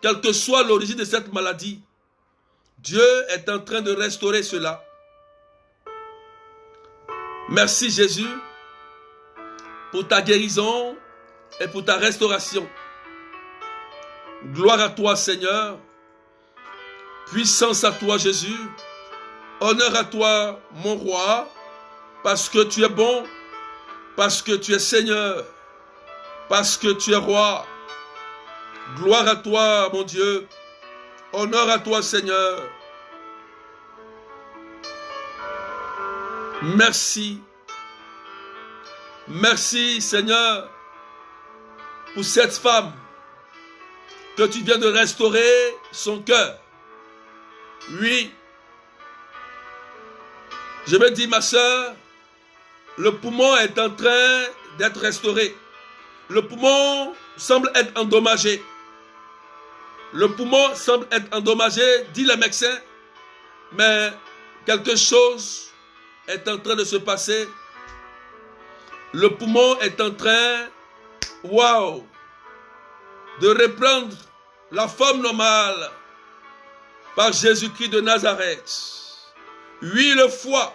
Quelle que soit l'origine de cette maladie, Dieu est en train de restaurer cela. Merci Jésus pour ta guérison et pour ta restauration. Gloire à toi Seigneur. Puissance à toi Jésus. Honneur à toi mon roi. Parce que tu es bon. Parce que tu es Seigneur. Parce que tu es roi. Gloire à toi mon Dieu. Honneur à toi Seigneur. Merci. Merci Seigneur pour cette femme que tu viens de restaurer son cœur. Oui. Je me dis ma soeur, le poumon est en train d'être restauré. Le poumon semble être endommagé. Le poumon semble être endommagé, dit le médecin, mais quelque chose est en train de se passer. Le poumon est en train, waouh, de reprendre la forme normale par Jésus-Christ de Nazareth. Oui, le foie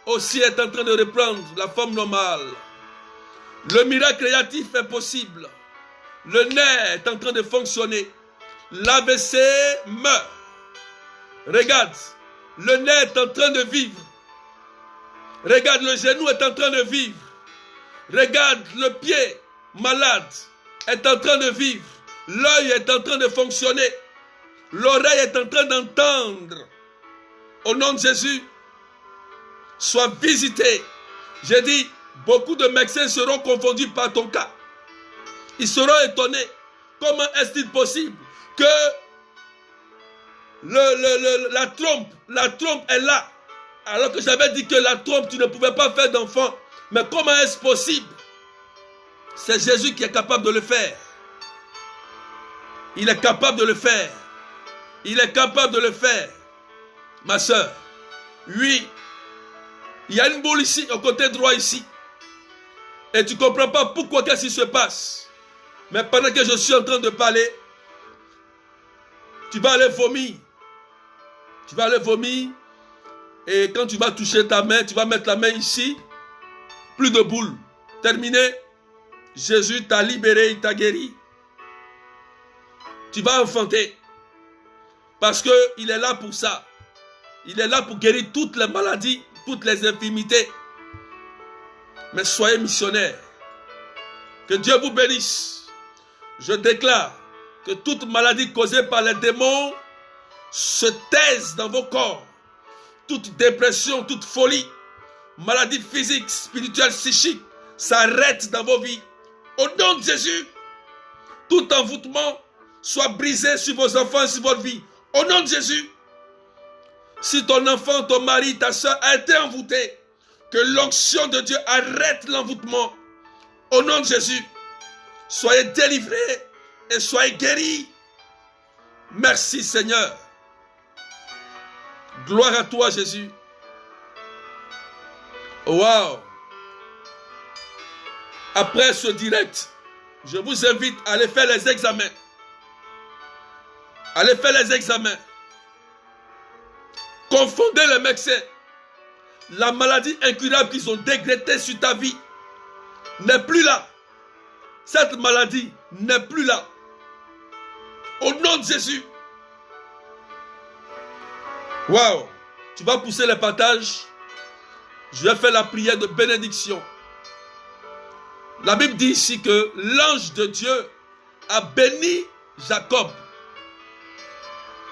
aussi est en train de reprendre la forme normale. Le miracle créatif est possible. Le nerf est en train de fonctionner. L'AVC meurt. Regarde, le nerf est en train de vivre. Regarde, le genou est en train de vivre. Regarde, le pied malade est en train de vivre. L'œil est en train de fonctionner. L'oreille est en train d'entendre. Au nom de Jésus, sois visité. J'ai dit, beaucoup de médecins seront confondus par ton cas. Ils seront étonnés. Comment est-il possible que la trompe est là? Alors que j'avais dit que la trompe, tu ne pouvais pas faire d'enfant. Mais comment est-ce possible? C'est Jésus qui est capable de le faire. Il est capable de le faire. Il est capable de le faire. Ma soeur, oui, il y a une boule ici, au côté droit ici. Et tu ne comprends pas pourquoi qu'est-ce qui se passe. Mais pendant que je suis en train de parler, tu vas aller vomir. Tu vas aller vomir. Et quand tu vas toucher ta main, tu vas mettre la main ici. Plus de boule. Terminé. Jésus t'a libéré, il t'a guéri. Tu vas enfanter. Parce qu'il est là pour ça. Il est là pour guérir toutes les maladies, toutes les infirmités. Mais soyez missionnaires. Que Dieu vous bénisse. Je déclare que toute maladie causée par les démons se taise dans vos corps. Toute dépression, toute folie, maladie physique, spirituelle, psychique, s'arrête dans vos vies. Au nom de Jésus, tout envoûtement soit brisé sur vos enfants et sur votre vie. Au nom de Jésus, si ton enfant, ton mari, ta soeur a été envoûté, que l'onction de Dieu arrête l'envoûtement. Au nom de Jésus, soyez délivrés et soyez guéris. Merci Seigneur. Gloire à toi Jésus. Wow. Après ce direct, je vous invite à aller faire les examens. Allez faire les examens. Confondez les médecins. La maladie incurable qu'ils ont décrétée sur ta vie. n'est plus là. Cette maladie n'est plus là. Au nom de Jésus. Waouh. Tu vas pousser les partages. Je vais faire la prière de bénédiction. La Bible dit ici que l'ange de Dieu a béni Jacob.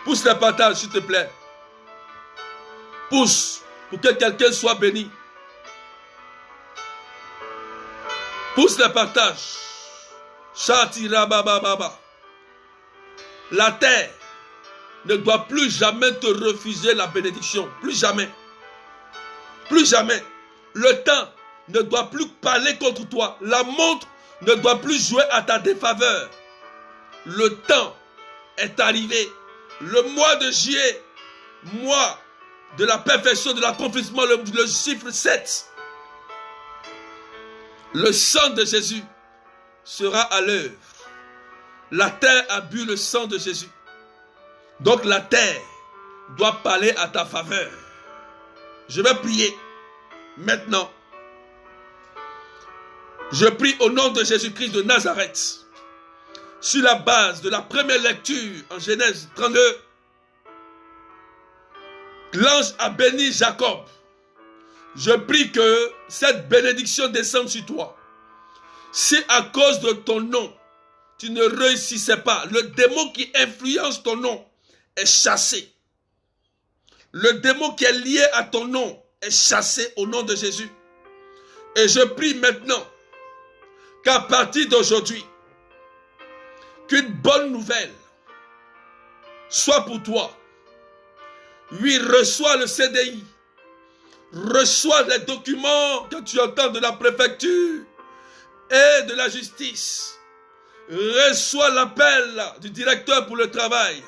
Pousse les partages, s'il te plaît. Pousse pour que quelqu'un soit béni. Pousse les partages. Shatira baba baba. La terre ne doit plus jamais te refuser la bénédiction. Plus jamais. Plus jamais. Le temps ne doit plus parler contre toi. La montre ne doit plus jouer à ta défaveur. Le temps est arrivé. Le mois de juillet, mois de la perfection, de l'accomplissement, le chiffre 7. Le sang de Jésus sera à l'œuvre. La terre a bu le sang de Jésus. Donc la terre doit parler à ta faveur. Je vais prier maintenant. Je prie au nom de Jésus-Christ de Nazareth. Sur la base de la première lecture en Genèse 32. L'ange a béni Jacob. Je prie que cette bénédiction descende sur toi. Si à cause de ton nom, tu ne réussissais pas, le démon qui influence ton nom est chassé. Le démon qui est lié à ton nom est chassé au nom de Jésus. Et je prie maintenant qu'à partir d'aujourd'hui, qu'une bonne nouvelle soit pour toi. Oui, reçois le CDI. Reçois les documents que tu entends de la préfecture et de la justice. Reçois l'appel du directeur pour le travail.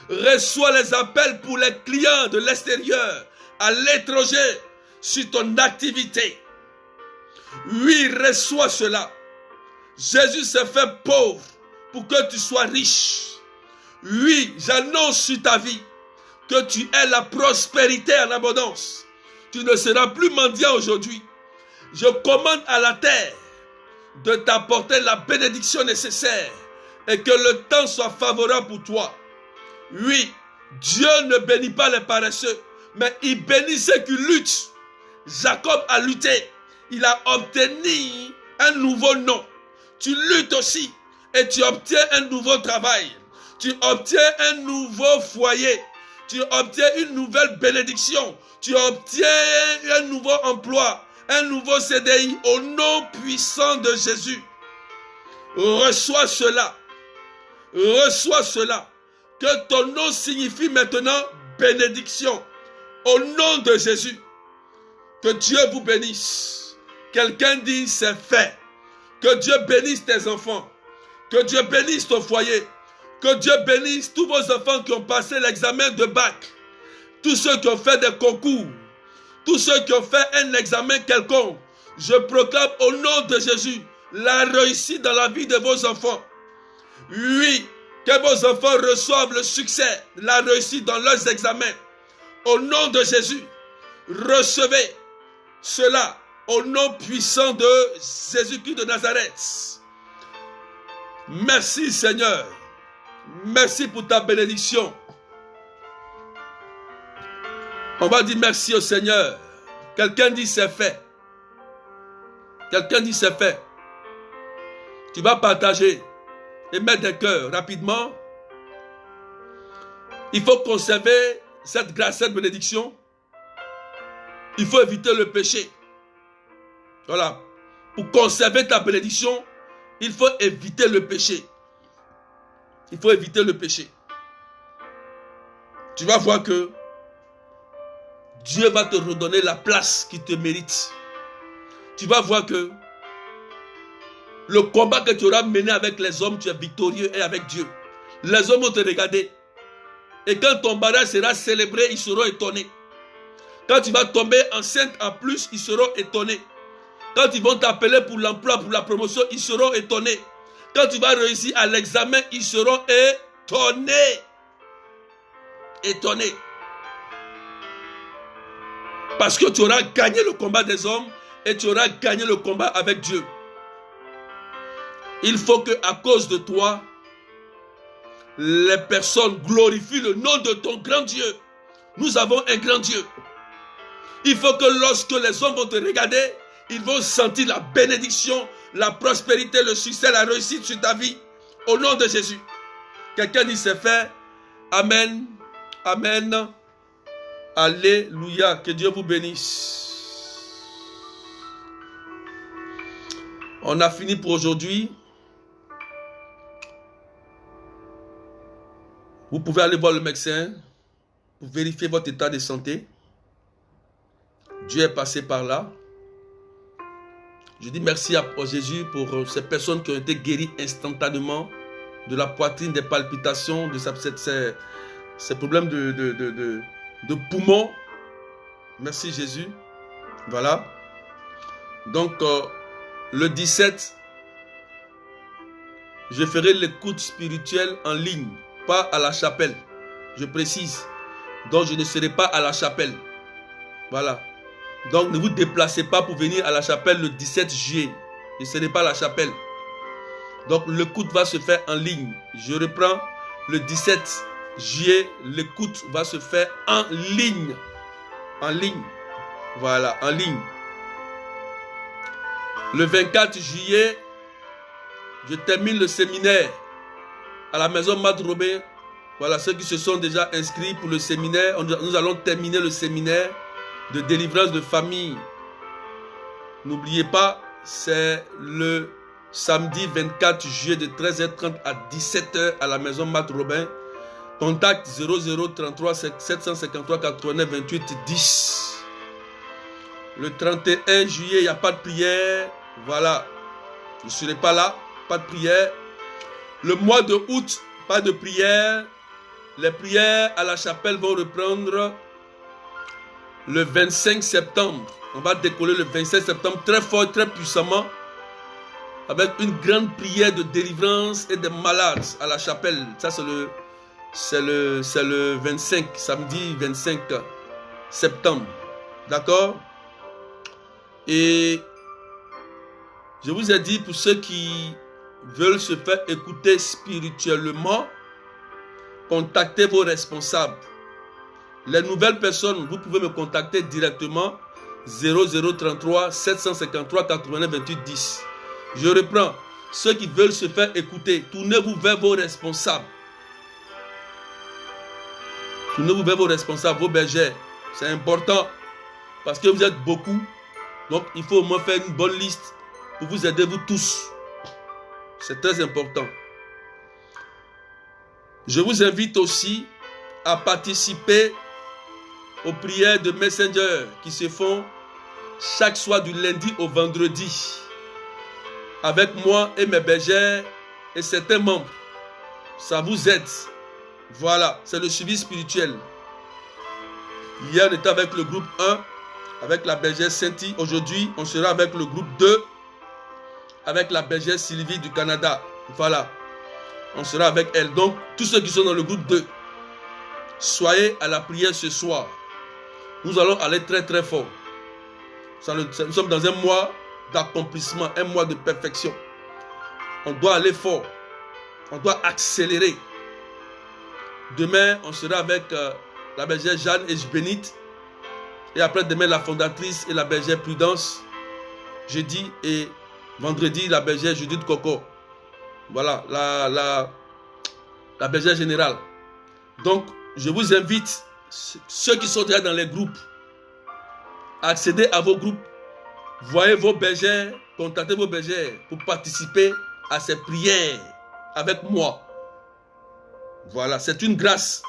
Reçois les appels pour les clients de l'extérieur, à l'étranger, sur ton activité. Oui, reçois cela. Jésus s'est fait pauvre pour que tu sois riche. Oui, j'annonce sur ta vie que tu aies la prospérité en abondance. Tu ne seras plus mendiant aujourd'hui. Je commande à la terre de t'apporter la bénédiction nécessaire et que le temps soit favorable pour toi. Oui, Dieu ne bénit pas les paresseux, mais il bénit ceux qui luttent. Jacob a lutté. Il a obtenu un nouveau nom. Tu luttes aussi et tu obtiens un nouveau travail. Tu obtiens un nouveau foyer. Tu obtiens une nouvelle bénédiction. Tu obtiens un nouveau emploi, un nouveau CDI au nom puissant de Jésus. Reçois cela. Reçois cela. Que ton nom signifie maintenant bénédiction. Au nom de Jésus. Que Dieu vous bénisse. Quelqu'un dit c'est fait. Que Dieu bénisse tes enfants. Que Dieu bénisse ton foyer. Que Dieu bénisse tous vos enfants qui ont passé l'examen de bac. Tous ceux qui ont fait des concours. Tous ceux qui ont fait un examen quelconque. Je proclame au nom de Jésus la réussite dans la vie de vos enfants. Oui, que vos enfants reçoivent le succès, la réussite dans leurs examens. Au nom de Jésus, recevez cela au nom puissant de Jésus-Christ de Nazareth. Merci Seigneur. Merci pour ta bénédiction. On va dire merci au Seigneur. Quelqu'un dit c'est fait. Quelqu'un dit c'est fait. Tu vas partager et mettre des cœurs rapidement. Il faut conserver cette grâce, cette bénédiction. Il faut éviter le péché. Voilà. Pour conserver ta bénédiction, il faut éviter le péché. Il faut éviter le péché. Tu vas voir que Dieu va te redonner la place qui te mérite. Tu vas voir que le combat que tu auras mené avec les hommes, tu es victorieux et avec Dieu. Les hommes vont te regarder. Et quand ton mariage sera célébré, ils seront étonnés. Quand tu vas tomber enceinte en plus, ils seront étonnés. Quand ils vont t'appeler pour l'emploi, pour la promotion, ils seront étonnés. Quand tu vas réussir à l'examen, ils seront étonnés. Étonnés. Parce que tu auras gagné le combat des hommes et tu auras gagné le combat avec Dieu. Il faut que à cause de toi, les personnes glorifient le nom de ton grand Dieu. Nous avons un grand Dieu. Il faut que lorsque les hommes vont te regarder, ils vont sentir la bénédiction, la prospérité, le succès, la réussite sur ta vie. Au nom de Jésus. Quelqu'un dit c'est fait. Amen. Amen. Alléluia. Que Dieu vous bénisse. On a fini pour aujourd'hui. Vous pouvez aller voir le médecin pour vérifier votre état de santé. Dieu est passé par là. Je dis merci à Jésus pour ces personnes qui ont été guéries instantanément de la poitrine, des palpitations, de ces problèmes de poumons. Merci Jésus. Voilà. Donc, le 17, je ferai l'écoute spirituelle en ligne, pas à la chapelle. Je précise. Donc, je ne serai pas à la chapelle. Voilà. Donc, ne vous déplacez pas pour venir à la chapelle le 17 juillet. Je ne serai pas à la chapelle. Donc, l'écoute va se faire en ligne. Je reprends le 17 juillet. L'écoute va se faire en ligne. En ligne. Voilà, en ligne. Le 24 juillet, je termine le séminaire à la maison Matt Robin. Voilà, ceux qui se sont déjà inscrits pour le séminaire. Nous allons terminer le séminaire de délivrance de famille. N'oubliez pas, c'est le samedi 24 juillet de 13h30 à 17h à la maison Matt Robin. Contact 0033 753 89 28 10. Le 31 juillet, il n'y a pas de prière. Voilà, je ne serai pas là, pas de prière. Le mois de août, pas de prière. Les prières à la chapelle vont reprendre le 25 septembre. On va décoller le 25 septembre très fort, très puissamment, avec une grande prière de délivrance et des malades à la chapelle. Ça, c'est le 25, samedi 25 septembre. D'accord? Et je vous ai dit, pour ceux qui veulent se faire écouter spirituellement, contactez vos responsables. Les nouvelles personnes, vous pouvez me contacter directement 0033 753 89 28 10. Je reprends. Ceux qui veulent se faire écouter, tournez-vous vers vos responsables. Tournez-vous vers vos responsables, vos bergers. C'est important parce que vous êtes beaucoup. Donc, il faut au moins faire une bonne liste pour vous aider, vous tous. C'est très important. Je vous invite aussi à participer aux prières de Messenger qui se font chaque soir du lundi au vendredi. Avec moi et mes bergères et certains membres. Ça vous aide. Voilà, c'est le suivi spirituel. Hier, on était avec le groupe 1, avec la bergère Cynthia. Aujourd'hui, on sera avec le groupe 2, avec la bergère Sylvie du Canada. Voilà, on sera avec elle. Donc, tous ceux qui sont dans le groupe 2, soyez à la prière ce soir. Nous allons aller très très fort. Nous sommes dans un mois d'accomplissement, un mois de perfection. On doit aller fort. On doit accélérer. Demain, on sera avec la bergère Jeanne et Bénite. Et après demain, la fondatrice et la bergère Prudence. Jeudi et vendredi, la bergère Judith Coco. Voilà, la bergère générale. Donc, je vous invite, ceux qui sont déjà dans les groupes, à accéder à vos groupes. Voyez vos bergères, contactez vos bergères pour participer à ces prières avec moi. Voilà, c'est une grâce.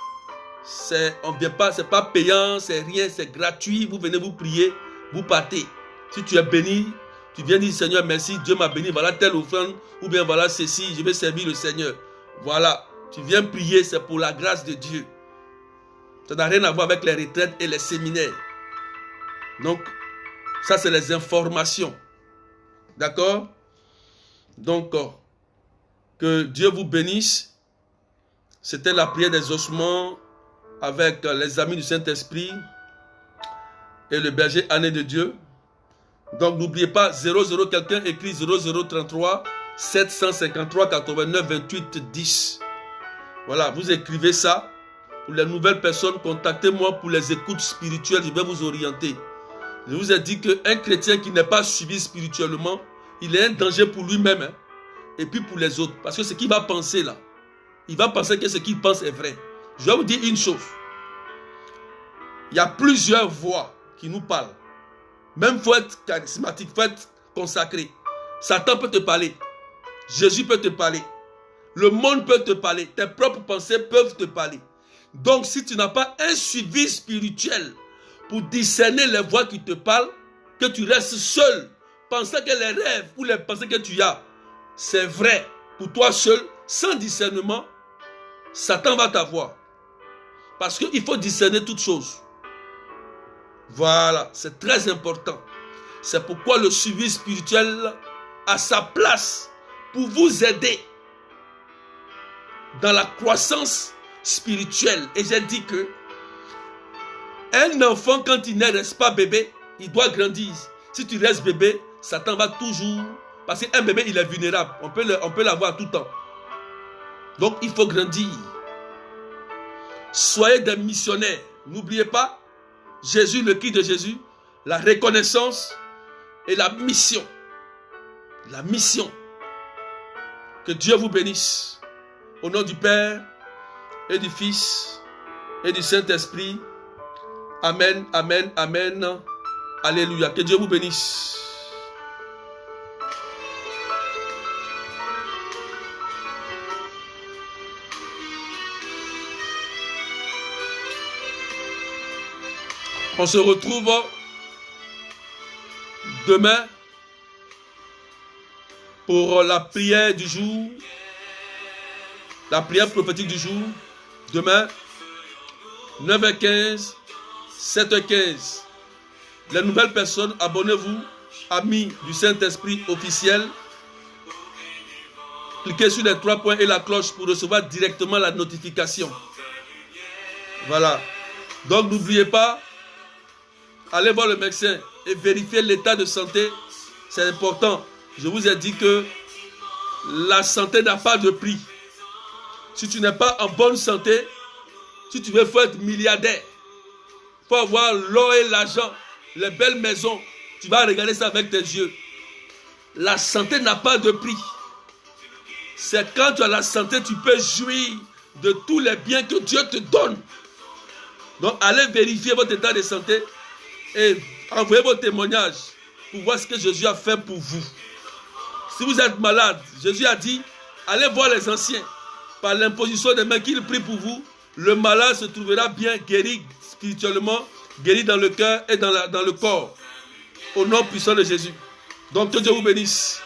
On vient pas, c'est pas payant, c'est rien, c'est gratuit. Vous venez vous prier, vous partez. Si tu es béni, tu viens dire Seigneur merci, Dieu m'a béni, voilà telle offrande, ou bien voilà ceci, je vais servir le Seigneur. Voilà, tu viens prier, c'est pour la grâce de Dieu. Ça n'a rien à voir avec les retraites et les séminaires. Donc, ça c'est les informations. D'accord? Donc, que Dieu vous bénisse. C'était la prière des ossements avec les amis du Saint-Esprit et le berger Année de Dieu. Donc n'oubliez pas, 00, quelqu'un écrit 0033 753 89 28 10. Voilà, vous écrivez ça. Pour les nouvelles personnes, contactez-moi pour les écoutes spirituelles, je vais vous orienter. Je vous ai dit qu'un chrétien qui n'est pas suivi spirituellement, il est un danger pour lui-même, hein, et puis pour les autres. Parce que ce qu'il va penser là, il va penser que ce qu'il pense est vrai. Je vais vous dire une chose. Il y a plusieurs voix qui nous parlent. Même il faut être charismatique, il faut être consacré. Satan peut te parler. Jésus peut te parler. Le monde peut te parler. Tes propres pensées peuvent te parler. Donc, si tu n'as pas un suivi spirituel pour discerner les voix qui te parlent, que tu restes seul, pensant que les rêves ou les pensées que tu as, c'est vrai pour toi seul, sans discernement, Satan va t'avoir. Parce qu'il faut discerner toutes choses. Voilà, c'est très important. C'est pourquoi le suivi spirituel a sa place pour vous aider dans la croissance spirituelle. Et j'ai dit que un enfant, quand il ne reste pas bébé, il doit grandir. Si tu restes bébé, Satan va toujours... Parce qu'un bébé, il est vulnérable. On peut l'avoir tout le temps. Donc, il faut grandir. Soyez des missionnaires. N'oubliez pas, Jésus, le cri de Jésus, la reconnaissance et la mission. La mission. Que Dieu vous bénisse. Au nom du Père et du Fils et du Saint-Esprit. Amen, amen, amen. Alléluia. Que Dieu vous bénisse. On se retrouve demain pour la prière du jour, la prière prophétique du jour. Demain, 9h15, 7h15. Les nouvelles personnes, abonnez-vous, amis du Saint-Esprit officiel. Cliquez sur les 3 points et la cloche pour recevoir directement la notification. Voilà. Donc n'oubliez pas, allez voir le médecin et vérifiez l'état de santé. C'est important. Je vous ai dit que la santé n'a pas de prix. Si tu n'es pas en bonne santé, si tu veux, il faut être milliardaire. Il faut avoir l'or et l'argent, les belles maisons. Tu vas regarder ça avec tes yeux. La santé n'a pas de prix. C'est quand tu as la santé, tu peux jouir de tous les biens que Dieu te donne. Donc, allez vérifier votre état de santé et envoyez vos témoignages pour voir ce que Jésus a fait pour vous. Si vous êtes malade, Jésus a dit, allez voir les anciens. Par l'imposition des mains qu'ils prient pour vous, le malade se trouvera bien guéri spirituellement, guéri dans le cœur et dans le corps. Au nom puissant de Jésus. Donc que Dieu vous bénisse.